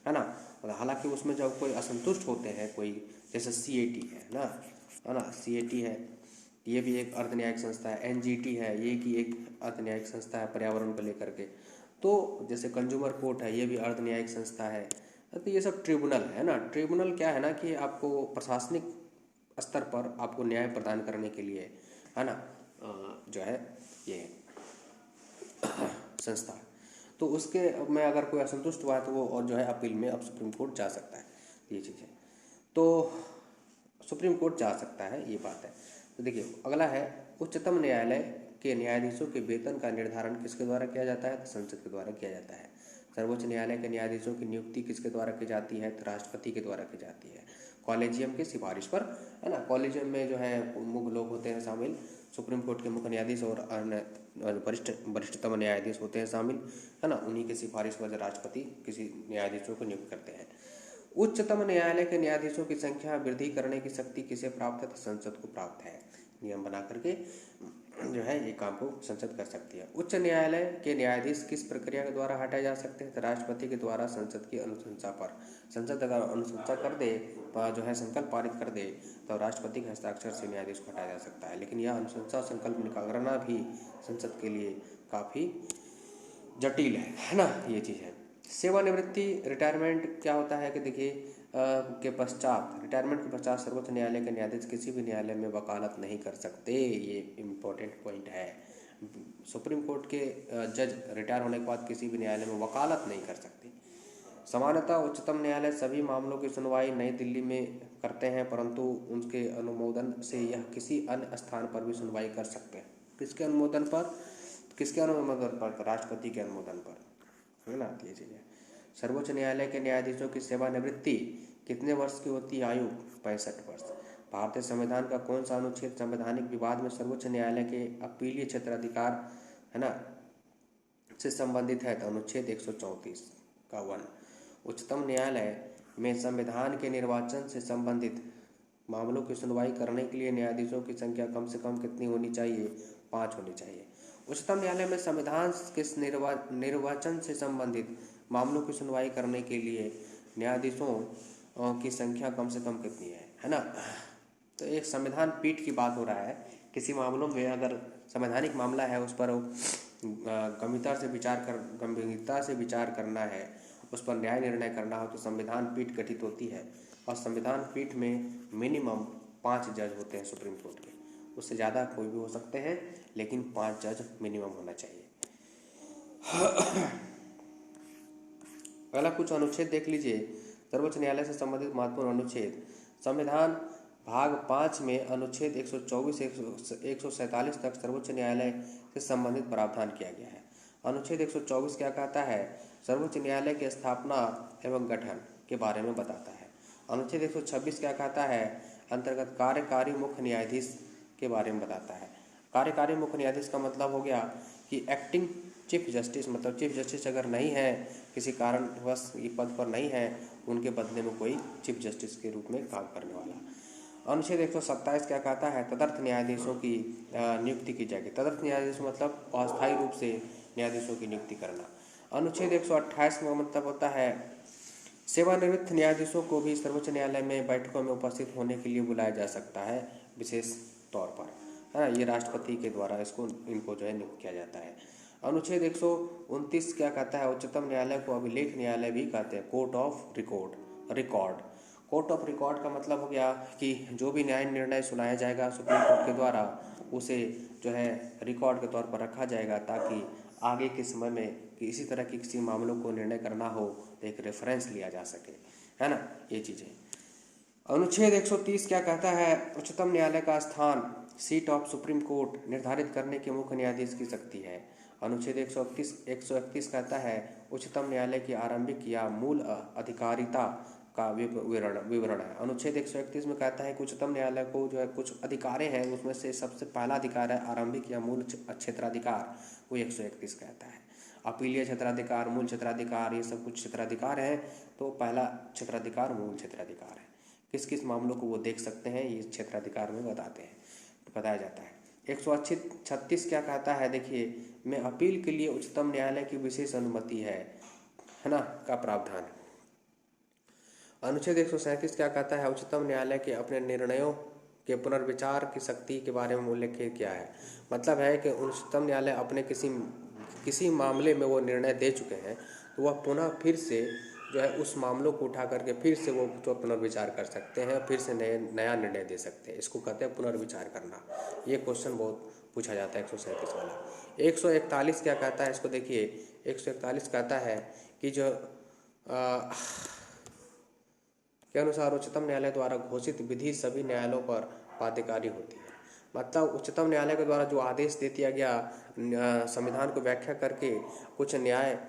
ना। हालांकि उसमें जब कोई असंतुष्ट होते हैं, कोई जैसे CAT है ना, है ना, CAT है, ये भी एक अर्धन्यायिक संस्था है। NGT है, ये की एक अर्धन्यायिक संस्था है पर्यावरण को लेकर के। तो जैसे कंज्यूमर कोर्ट है, ये भी अर्धन्यायिक संस्था है। तो ये सब ट्रिब्यूनल है ना। ट्रिब्यूनल क्या है ना कि आपको प्रशासनिक स्तर पर आपको न्याय प्रदान करने के लिए, है ना, जो है ये संस्था। तो उसके में अगर कोई असंतुष्ट हुआ है तो वो और जो है अपील में अब सुप्रीम कोर्ट जा सकता है, ये चीज़ है। तो सुप्रीम कोर्ट जा सकता है, ये बात है। तो देखिए अगला है, उच्चतम न्यायालय के न्यायाधीशों के वेतन का निर्धारण किसके द्वारा किया जाता है? तो संसद के द्वारा किया जाता है। सर्वोच्च न्यायालय के न्यायाधीशों की नियुक्ति किसके द्वारा की जाती है? तो राष्ट्रपति के द्वारा की जाती है, कॉलेजियम की सिफारिश पर, है ना। कॉलेजियम में जो है मुख्य लोग होते हैं शामिल, सुप्रीम कोर्ट के मुख्य न्यायाधीश और वरिष्ठतम न्यायाधीश होते हैं शामिल, है ना। उन्हीं की सिफारिश पर राष्ट्रपति किसी न्यायाधीशों को नियुक्त करते हैं। उच्चतम न्यायालय के न्यायाधीशों की संख्या वृद्धि करने की शक्ति किसे प्राप्त है? तो संसद को प्राप्त है। नियम बना करके जो है ये काम को संसद कर सकती है। उच्च न्यायालय के न्यायाधीश किस प्रक्रिया के द्वारा हटाए जा सकते हैं? तो राष्ट्रपति के द्वारा संसद की अनुशंसा पर। संसद अगर अनुशंसा कर दे, जो है संकल्प पारित कर दे, तो राष्ट्रपति के हस्ताक्षर से न्यायाधीश को हटाया जा सकता है। लेकिन यह अनुशंसा संकल्प करना भी संसद के लिए काफ़ी जटिल है ना, ये चीज़ है। सेवानिवृत्ति, रिटायरमेंट क्या होता है कि देखिए के पश्चात, रिटायरमेंट के पश्चात सर्वोच्च न्यायालय के न्यायाधीश किसी भी न्यायालय में वकालत नहीं कर सकते। ये इम्पोर्टेंट पॉइंट है। सुप्रीम कोर्ट के जज रिटायर होने के बाद किसी भी न्यायालय में वकालत नहीं कर सकते। सामान्यतः उच्चतम न्यायालय सभी मामलों की सुनवाई नई दिल्ली में करते हैं, परंतु उनके अनुमोदन से यह किसी अन्य स्थान पर भी सुनवाई कर सकते हैं। किसके अनुमोदन पर? किसके अनुमोदन पर? राष्ट्रपति के अनुमोदन पर, है ना। ये चीज़ है। सर्वोच्च न्यायालय के न्यायाधीशों की सेवानिवृत्ति कितने वर्ष की होती है? आयु 65 वर्ष। भारतीय संविधान का कौन सा अनुच्छेद संवैधानिक विवाद में सर्वोच्च न्यायालय के अपीलीय क्षेत्राधिकार, है ना, से संबंधित है? तो अनुच्छेद 134 का 1। उच्चतम न्यायालय में संविधान के निर्वाचन से संबंधित मामलों की सुनवाई करने के लिए न्यायाधीशों की संख्या कम से कम कितनी होनी चाहिए? 5 होनी चाहिए। उच्चतम न्यायालय में संविधान के निर्वाचन से संबंधित मामलों की सुनवाई करने के लिए न्यायाधीशों की संख्या कम से कम कितनी है ना। तो एक संविधान पीठ की बात हो रहा है। किसी मामलों में अगर संवैधानिक मामला है, उस पर गंभीरता से विचार करना है, उस पर न्याय निर्णय करना हो, तो संविधान पीठ गठित होती है। और संविधान पीठ में मिनिमम 5 जज होते हैं सुप्रीम कोर्ट के। उससे ज़्यादा कोई भी हो सकते हैं, लेकिन 5 जज मिनिमम होना चाहिए। पहला कुछ अनुच्छेद देख लीजिए। सर्वोच्च न्यायालय से संबंधित महत्वपूर्ण अनुच्छेद। संविधान भाग 5 में अनुच्छेद 124 से 147 तक सर्वोच्च न्यायालय से संबंधित प्रावधान किया गया है। अनुच्छेद 124 क्या कहता है? सर्वोच्च न्यायालय की स्थापना एवं गठन के बारे में बताता है। अनुच्छेद 126 क्या कहता है? अंतर्गत कार्यकारी मुख्य न्यायाधीश के बारे में बताता है। कार्यकारी मुख्य न्यायाधीश का मतलब हो गया कि एक्टिंग चीफ जस्टिस, मतलब चीफ जस्टिस अगर नहीं है, किसी कारणवश ये पद पर नहीं है, उनके बदले में कोई चीफ जस्टिस के रूप में काम करने वाला। अनुच्छेद 127 क्या कहता है? तदर्थ न्यायाधीशों की नियुक्ति की जाएगी। तदर्थ न्यायाधीश मतलब अस्थायी रूप से न्यायाधीशों की नियुक्ति करना। अनुच्छेद 128 का मतलब होता है सेवानिवृत्त न्यायाधीशों को भी सर्वोच्च न्यायालय में बैठकों में उपस्थित होने के लिए बुलाया जा सकता है विशेष तौर पर, है ना। ये राष्ट्रपति के द्वारा इनको जो है नियुक्त किया जाता है। अनुच्छेद 129 क्या कहता है? उच्चतम न्यायालय को अभिलेख न्यायालय भी कहते हैं, court of record. Court of record का मतलब हो गया कि जो भी न्याय निर्णय सुनाया जाएगा सुप्रीम कोर्ट के द्वारा, उसे जो है रिकॉर्ड के तौर पर रखा जाएगा, ताकि आगे के समय में कि इसी तरह की किसी मामलों को निर्णय करना हो तो एक रेफरेंस लिया जा सके, है ना। ये चीज़ें। अनुच्छेद 130 क्या कहता है? उच्चतम न्यायालय का स्थान, सीट ऑफ सुप्रीम कोर्ट निर्धारित करने के मुख्य न्यायाधीश की शक्ति है। अनुच्छेद 131 कहता है उच्चतम न्यायालय की आरंभिक या मूल अधिकारिता का विवरण है। अनुच्छेद 131 में कहता है कि उच्चतम न्यायालय को जो है कुछ अधिकार हैं, उसमें से सबसे पहला अधिकार है आरंभिक या मूल क्षेत्राधिकार, वो 131 कहता है। अपीलीय क्षेत्राधिकार, मूल क्षेत्राधिकार, ये सब कुछ क्षेत्राधिकार हैं। तो पहला क्षेत्राधिकार मूल क्षेत्राधिकार है। किस किस मामलों को वो देख सकते हैं, ये क्षेत्राधिकार में बताया जाता है। 136 क्या कहता है? देखिए, में अपील के लिए उच्चतम न्यायालय की विशेष अनुमति है ना, का प्रावधान। अनुच्छेद 137 क्या कहता है? उच्चतम न्यायालय के अपने निर्णयों के पुनर्विचार की शक्ति के बारे में उल्लेखित किया है। मतलब है कि उच्चतम न्यायालय अपने किसी मामले में वो निर्णय दे चुके हैं, तो वह पुनः फिर से जो है उस मामलों को उठा करके फिर से वो जो पुनर्विचार कर सकते हैं, फिर से नया निर्णय दे सकते हैं। इसको कहते हैं पुनर्विचार करना। ये क्वेश्चन बहुत पूछा जाता है 137 वाला। 141 क्या कहता है? इसको देखिए, 141 कहता है कि जो के अनुसार उच्चतम न्यायालय द्वारा घोषित विधि सभी न्यायालयों पर बाध्यकारी होती है। मतलब उच्चतम न्यायालय के द्वारा जो आदेश दे दिया गया, संविधान को व्याख्या करके कुछ न्याय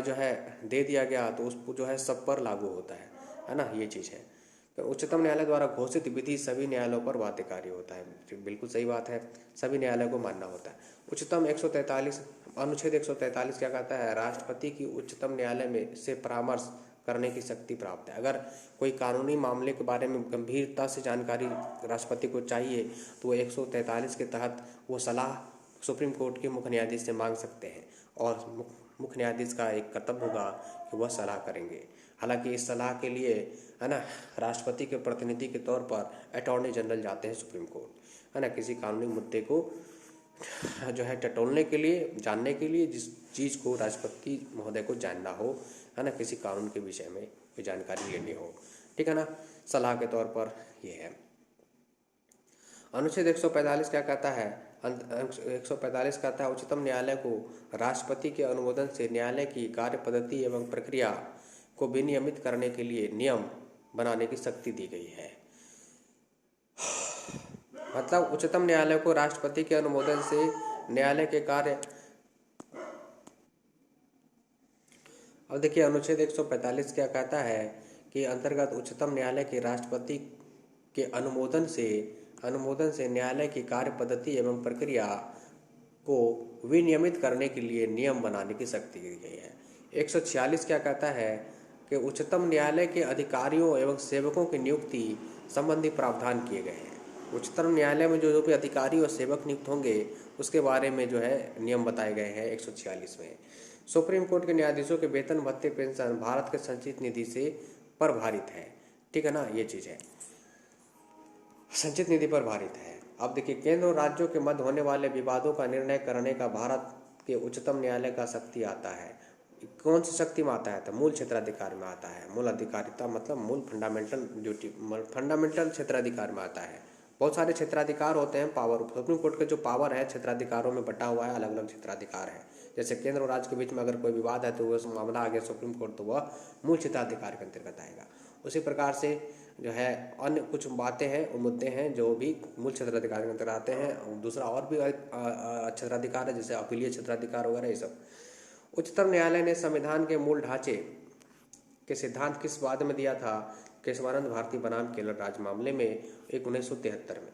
जो है दे दिया गया, तो उस जो है सब पर लागू होता है ना, ये चीज़ है। तो उच्चतम न्यायालय द्वारा घोषित विधि सभी न्यायालयों पर बाध्यकारी होता है। बिल्कुल सही बात है, सभी न्यायालयों को मानना होता है। उच्चतम 143 अनुच्छेद 143 क्या कहता है? राष्ट्रपति की उच्चतम न्यायालय में से परामर्श करने की शक्ति प्राप्त है। अगर कोई कानूनी मामले के बारे में गंभीरता से जानकारी राष्ट्रपति को चाहिए तो वो 143 के तहत वो सलाह सुप्रीम कोर्ट के मुख्य न्यायाधीश से मांग सकते हैं, और मुख्य न्यायाधीश का एक कर्तव्य होगा कि वह सलाह करेंगे। हालांकि इस सलाह के लिए है ना, राष्ट्रपति के प्रतिनिधि के तौर पर अटॉर्नी जनरल जाते हैं सुप्रीम कोर्ट, है ना, किसी कानूनी मुद्दे को जो है टटोलने के लिए, जानने के लिए, जिस चीज़ को राष्ट्रपति महोदय को जानना हो, है ना, किसी कानून के विषय में कोई जानकारी लेनी हो, ठीक है ना, सलाह के तौर पर ये है। अनुच्छेद 145 क्या कहता है? 145 कहता है उच्चतम न्यायालय को राष्ट्रपति के अनुमोदन से न्यायालय की कार्य पद्धति एवं प्रक्रिया को विनियमित करने के लिए नियम बनाने की शक्ति दी गई है। मतलब उच्चतम न्यायालय को राष्ट्रपति के अनुमोदन से न्यायालय के कार्य, अब देखिए अनुच्छेद 145 क्या कहता है कि अंतर्गत उच्चतम न्यायालय के राष्ट्रपति के अनुमोदन से न्यायालय की कार्य पद्धति एवं प्रक्रिया को विनियमित करने के लिए नियम बनाने की शक्ति दी गई है। 146 क्या कहता है कि उच्चतम न्यायालय के अधिकारियों एवं सेवकों की नियुक्ति संबंधी प्रावधान किए गए हैं। उच्चतम न्यायालय में जो भी अधिकारी और सेवक नियुक्त होंगे उसके बारे में जो है नियम बताए गए हैं 146 में। सुप्रीम कोर्ट के न्यायाधीशों के वेतन भत्ते पेंशन भारत के संचित निधि से पर भारित है, ठीक है ना, ये चीज़ है, संचित निधि पर भारित है। अब देखिए केंद्र और राज्यों के मध्य होने वाले विवादों का निर्णय करने का भारत के उच्चतम न्यायालय का शक्ति आता है। कौन सी शक्ति में आता है? तो मूल क्षेत्राधिकार में आता है। मूल अधिकारिता मतलब मूल फंडामेंटल ड्यूटी, फंडामेंटल क्षेत्राधिकार में आता है। बहुत सारे क्षेत्राधिकार होते हैं, पावर, सुप्रीम कोर्ट के जो पावर है क्षेत्राधिकारों में बटा हुआ है, अलग अलग क्षेत्राधिकार है। जैसे केंद्र और राज्य के बीच में अगर कोई विवाद है तो वह मामला आ गया सुप्रीम कोर्ट, तो वह मूल क्षेत्राधिकार के अंतर्गत आएगा। उसी प्रकार से जो है अन्य कुछ बातें हैं और मुद्दे हैं जो भी मूल क्षेत्राधिकार के अंतर्गत आते हैं। दूसरा और भी क्षेत्राधिकार है जैसे अपीलीय क्षेत्राधिकार वगैरह, ये सब। उच्चतम न्यायालय ने संविधान के मूल ढांचे के सिद्धांत किस वाद में दिया था? केशवानंद भारती बनाम केरल राज्य मामले में 1973 में।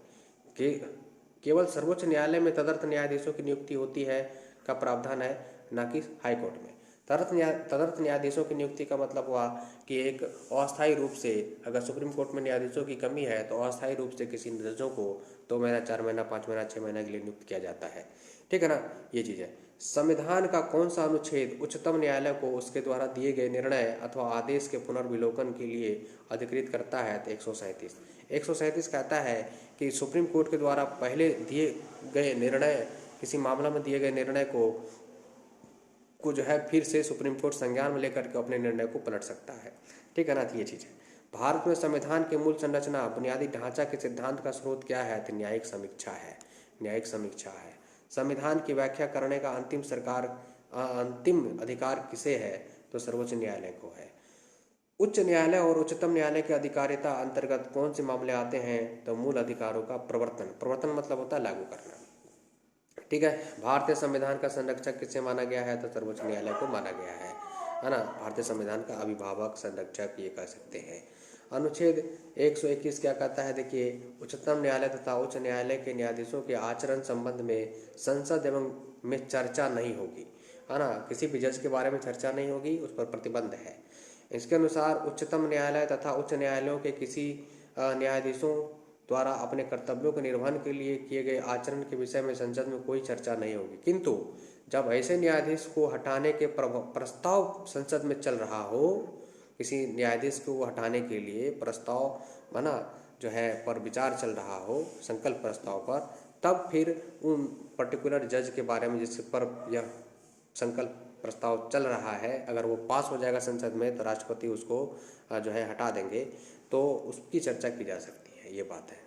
केवल सर्वोच्च न्यायालय में तदर्थ न्यायाधीशों की नियुक्ति होती है का प्रावधान है, न कि हाई कोर्ट में। तदर्थ न्यायाधीशों की नियुक्ति का मतलब हुआ कि एक अस्थायी रूप से, अगर सुप्रीम कोर्ट में न्यायाधीशों की कमी है तो अस्थायी रूप से किसी जजों को 2 महीना, 4 महीना, 5 महीना, 6 महीना के लिए नियुक्त किया जाता है, ठीक है ना, ये चीज़ है। संविधान का कौन सा अनुच्छेद उच्चतम न्यायालय को उसके द्वारा दिए गए निर्णय अथवा आदेश के पुनर्विलोकन के लिए अधिकृत करता है? तो 137 कहता है कि सुप्रीम कोर्ट के द्वारा पहले दिए गए निर्णय, किसी मामला में दिए गए निर्णय को जो है फिर से सुप्रीम कोर्ट संज्ञान में लेकर के अपने निर्णय को पलट सकता है, ठीक है ना, ये चीज़ है। भारत में संविधान के मूल संरचना, बुनियादी ढांचा के सिद्धांत का स्रोत क्या है? तो न्यायिक समीक्षा है, न्यायिक समीक्षा है। संविधान की व्याख्या करने का अंतिम अधिकार किसे है? तो सर्वोच्च न्यायालय को है। उच्च न्यायालय और उच्चतम न्यायालय की अधिकारिता अंतर्गत कौन से मामले आते हैं? तो मूल अधिकारों का प्रवर्तन मतलब होता है लागू करना, ठीक है। भारतीय संविधान का संरक्षक किसे माना गया है? तो सर्वोच्च न्यायालय को माना गया है ना। भारतीय संविधान का अभिभावक, संरक्षक ये कह सकते हैं। अनुच्छेद 121 क्या कहता है? देखिए, उच्चतम न्यायालय तथा उच्च न्यायालय के न्यायाधीशों के आचरण संबंध में संसद एवं में चर्चा नहीं होगी, है ना, किसी भी जज के बारे में चर्चा नहीं होगी, उस पर प्रतिबंध है। इसके अनुसार उच्चतम न्यायालय तथा उच्च न्यायालयों के किसी न्यायाधीशों द्वारा अपने कर्तव्यों के निर्वहन के लिए किए गए आचरण के विषय में संसद में कोई चर्चा नहीं होगी। किंतु जब ऐसे न्यायाधीश को हटाने के प्रस्ताव संसद में चल रहा हो, किसी न्यायाधीश को हटाने के लिए प्रस्ताव बना जो है पर विचार चल रहा हो, संकल्प प्रस्ताव पर, तब फिर उन पर्टिकुलर जज के बारे में जिस पर यह संकल्प प्रस्ताव चल रहा है, अगर वो पास हो जाएगा संसद में तो राष्ट्रपति उसको जो है हटा देंगे, तो उसकी चर्चा की जा सकती है, ये बात है।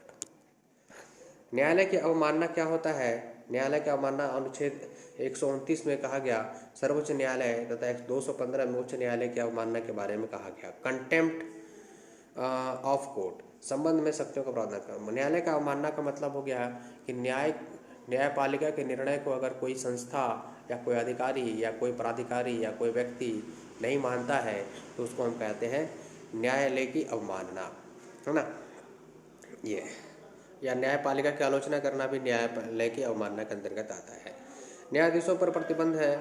न्यायालय की अवमानना क्या होता है? न्यायालय की अवमानना अनुच्छेद 129 में कहा गया। सर्वोच्च न्यायालय तथा 215 में उच्च न्यायालय की अवमानना के बारे में कहा गया। कंटेम्प्ट ऑफ कोर्ट, संबंध में शक्तियों का प्रावधान कर। न्यायालय का अवमानना का मतलब हो गया कि न्यायपालिका के निर्णय को अगर कोई संस्था या कोई अधिकारी या कोई प्राधिकारी या कोई व्यक्ति नहीं मानता है तो उसको हम कहते हैं न्यायालय की अवमानना, है ना। ये या न्यायपालिका की आलोचना करना भी न्यायालय की अवमानना के अंतर्गत आता है। न्यायाधीशों पर प्रतिबंध है,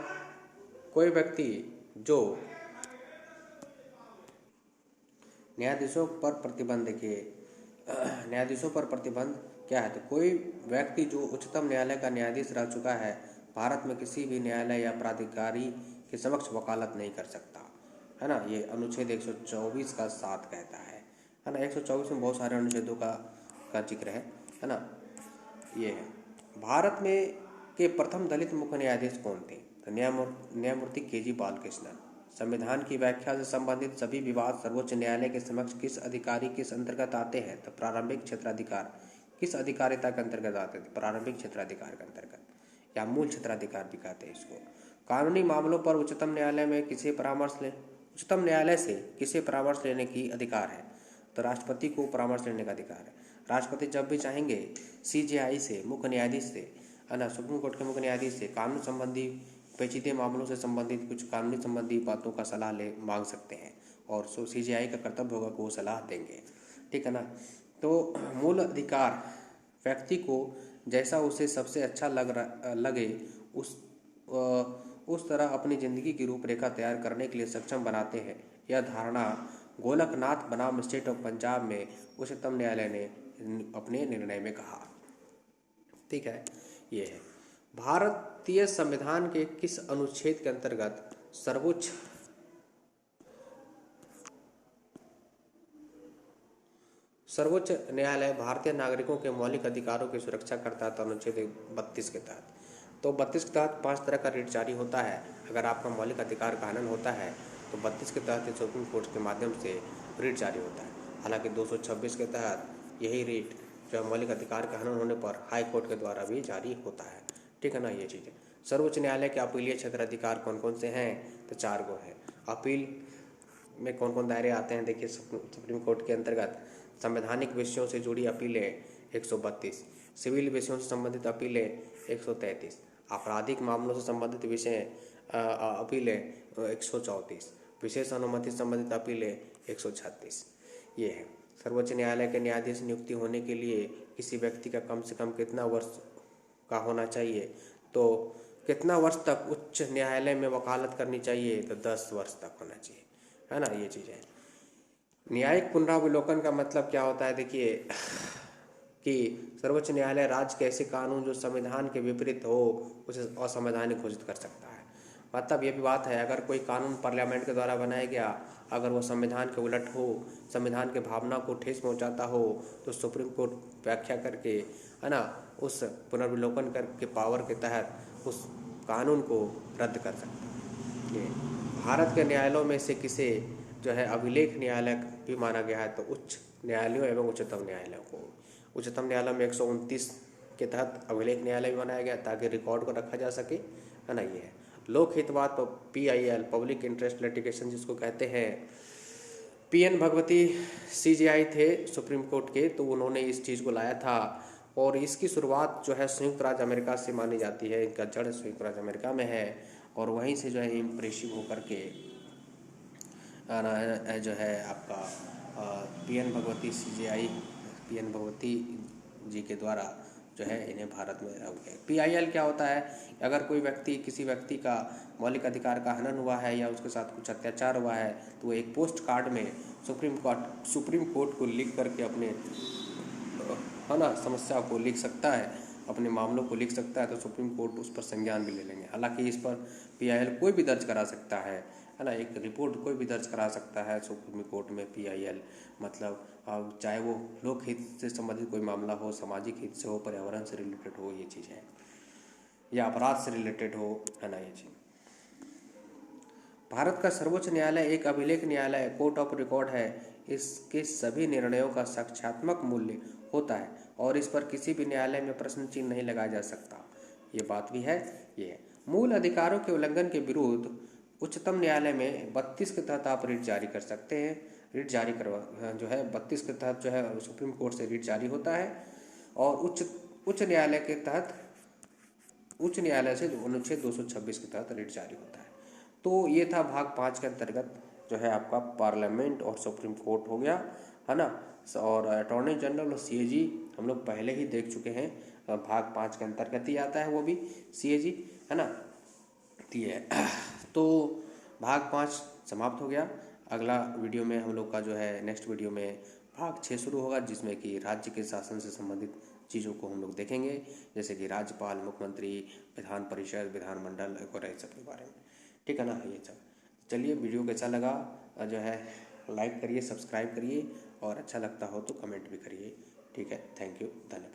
कोई व्यक्ति जो न्यायाधीशों पर प्रतिबंध के न्यायाधीशों पर प्रतिबंध क्या है, तो कोई व्यक्ति जो उच्चतम न्यायालय का न्यायाधीश रह चुका है भारत में किसी भी न्यायालय या प्राधिकारी के समक्ष वकालत नहीं कर सकता, है ना। ये अनुच्छेद 124 का 7 कहता है ना। 124 में बहुत सारे अनुच्छेदों का जिक्र है ना। ये है भारत में के प्रथम दलित मुख्य न्यायाधीश कौन थे, तो न्यायमूर्ति के.जी. बालकृष्णन। संविधान की व्याख्या से संबंधित सभी विवाद सर्वोच्च न्यायालय के समक्ष किस अधिकारी किस अंतर्गत आते हैं, तो प्रारंभिक क्षेत्राधिकार किस अधिकारिता के अंतर्गत आते हैं, प्रारंभिक क्षेत्राधिकार के अंतर्गत या मूल क्षेत्राधिकार भी कहते हैं इसको। कानूनी मामलों पर उच्चतम न्यायालय में किसे परामर्श ले उच्चतम न्यायालय से किसे परामर्श लेने की अधिकार है, तो राष्ट्रपति को परामर्श लेने का अधिकार है। राष्ट्रपति जब भी चाहेंगे CJI से, मुख्य न्यायाधीश से, है ना, सुप्रीम कोर्ट के मुख्य न्यायाधीश से कानून संबंधी पेचीदे मामलों से संबंधित कुछ कानूनी संबंधी बातों का सलाह मांग सकते हैं और CJI का कर्तव्य होगा कि वो सलाह देंगे, ठीक है ना। तो मूल अधिकार व्यक्ति को जैसा उसे सबसे अच्छा लगे उस तरह अपनी जिंदगी की रूपरेखा तैयार करने के लिए सक्षम बनाते हैं। यह धारणा गोलकनाथ बनाम स्टेट ऑफ पंजाब में उच्चतम न्यायालय ने अपने निर्णय में कहा, ठीक है। ये है भारतीय संविधान के किस अनुच्छेद के अंतर्गत सर्वोच्च न्यायालय भारतीय नागरिकों के मौलिक अधिकारों की सुरक्षा करता है, तो अनुच्छेद 32 के तहत। तो 32 के तहत 5 तरह का रिट जारी होता है। अगर आपका मौलिक अधिकार का हनन होता है तो 32 के तहत सुप्रीम कोर्ट के माध्यम से रिट जारी होता है। हालांकि 226 के तहत यही रिट जो मौलिक अधिकार का हनन होने पर हाई कोर्ट के द्वारा भी जारी होता है, ठीक है ना। ये चीज़ें सर्वोच्च न्यायालय के अपीलीय क्षेत्राधिकार कौन कौन से हैं, तो 4 गो हैं। अपील में कौन कौन दायरे आते हैं, देखिए सुप्रीम कोर्ट के अंतर्गत संवैधानिक विषयों से जुड़ी अपीलें 132, सिविल विषयों से संबंधित अपीलें 133, आपराधिक मामलों से संबंधित विषय अपीलें 134, विशेष अनुमति से संबंधित अपीलें 136। ये है सर्वोच्च न्यायालय के न्यायाधीश नियुक्ति होने के लिए किसी व्यक्ति का कम से कम कितना वर्ष का होना चाहिए, तो कितना वर्ष तक उच्च न्यायालय में वकालत करनी चाहिए, तो 10 वर्ष तक होना चाहिए, है ना। ये चीज़ है। न्यायिक पुनरावलोकन का मतलब क्या होता है, देखिए कि सर्वोच्च न्यायालय राज्य के ऐसे कानून जो संविधान के विपरीत हो उसे असंवैधानिक घोषित कर सकता है। मतलब ये भी बात है, अगर कोई कानून पार्लियामेंट के द्वारा बनाया गया अगर वो संविधान के उलट हो, संविधान के भावना को ठेस पहुंचाता हो, तो सुप्रीम कोर्ट व्याख्या करके, है ना, उस पुनर्विलोकन करके पावर के तहत उस कानून को रद्द कर सकता है। ये भारत के न्यायालयों में से किसे जो है अभिलेख न्यायालय भी माना गया है, तो उच्च न्यायालयों एवं उच्चतम न्यायालयों को। उच्चतम न्यायालय में 129 के तहत अभिलेख न्यायालय भी बनाया गया ताकि रिकॉर्ड को रखा जा सके, है ना। ये है लोक Hitavada PIL, public interest litigation जिसको कहते हैं। PN भगवती CJI थे सुप्रीम कोर्ट के, तो उन्होंने इस चीज़ को लाया था और इसकी शुरुआत जो है संयुक्त राज्य अमेरिका से मानी जाती है। इनका जड़ संयुक्त राज्य अमेरिका में है और वहीं से जो है इम्प्रेसिव होकर के जो है आपका PN Bhagwati CJI PN Bhagwati जी के द्वारा जो है इन्हें भारत में रखा गया। PIL क्या होता है, अगर कोई व्यक्ति किसी व्यक्ति का मौलिक अधिकार का हनन हुआ है या उसके साथ कुछ अत्याचार हुआ है तो वो एक पोस्ट कार्ड में सुप्रीम कोर्ट को लिख करके अपने, है ना, समस्या को लिख सकता है, अपने मामलों को लिख सकता है, तो सुप्रीम कोर्ट उस पर संज्ञान भी ले लेंगे। हालांकि इस पर PIL कोई भी दर्ज करा सकता है ना, एक रिपोर्ट कोई भी दर्ज करा सकता है सुप्रीम कोर्ट में PIL, मतलब चाहे वो लोक हित से संबंधित कोई मामला हो, सामाजिक हित से हो, पर्यावरण से रिलेटेड हो, ये चीज़ है, या अपराध से रिलेटेड हो, है ना। ये चीज़ भारत का सर्वोच्च न्यायालय एक अभिलेख न्यायालय कोर्ट ऑफ रिकॉर्ड है। इसके सभी निर्णयों का साक्ष्यात्मक मूल्य होता है और इस पर किसी भी न्यायालय में प्रश्न चिन्ह नहीं लगाया जा सकता। ये बात भी है। ये मूल अधिकारों के उल्लंघन के विरुद्ध उच्चतम न्यायालय में 32 के तहत आप रिट जारी कर सकते हैं। रिट जारी करवा जो है 32 के तहत जो है सुप्रीम कोर्ट से रिट जारी होता है। और उच्च न्यायालय के तहत उच्च न्यायालय से अनुच्छेद 226 के तहत रिट जारी होता है। तो ये था भाग 5 के अंतर्गत जो है आपका पार्लियामेंट और सुप्रीम कोर्ट हो गया, है ना। और अटॉर्नी जनरल और सीएजी हम लोग पहले ही देख चुके हैं, भाग 5 के अंतर्गत ही आता है वो भी सीएजी, है ना। ये तो भाग 5 समाप्त हो गया। अगला वीडियो में हम लोग का जो है नेक्स्ट वीडियो में भाग 6 शुरू होगा, जिसमें कि राज्य के शासन से संबंधित चीज़ों को हम लोग देखेंगे, जैसे कि राज्यपाल, मुख्यमंत्री, विधान परिषद, विधानमंडल और इस सब के बारे में। ठीक है ना, ये सब। चलिए, वीडियो कैसा लगा जो है लाइक करिए, सब्सक्राइब करिए, और अच्छा लगता हो तो कमेंट भी करिए। ठीक है, थैंक यू, धन्यवाद।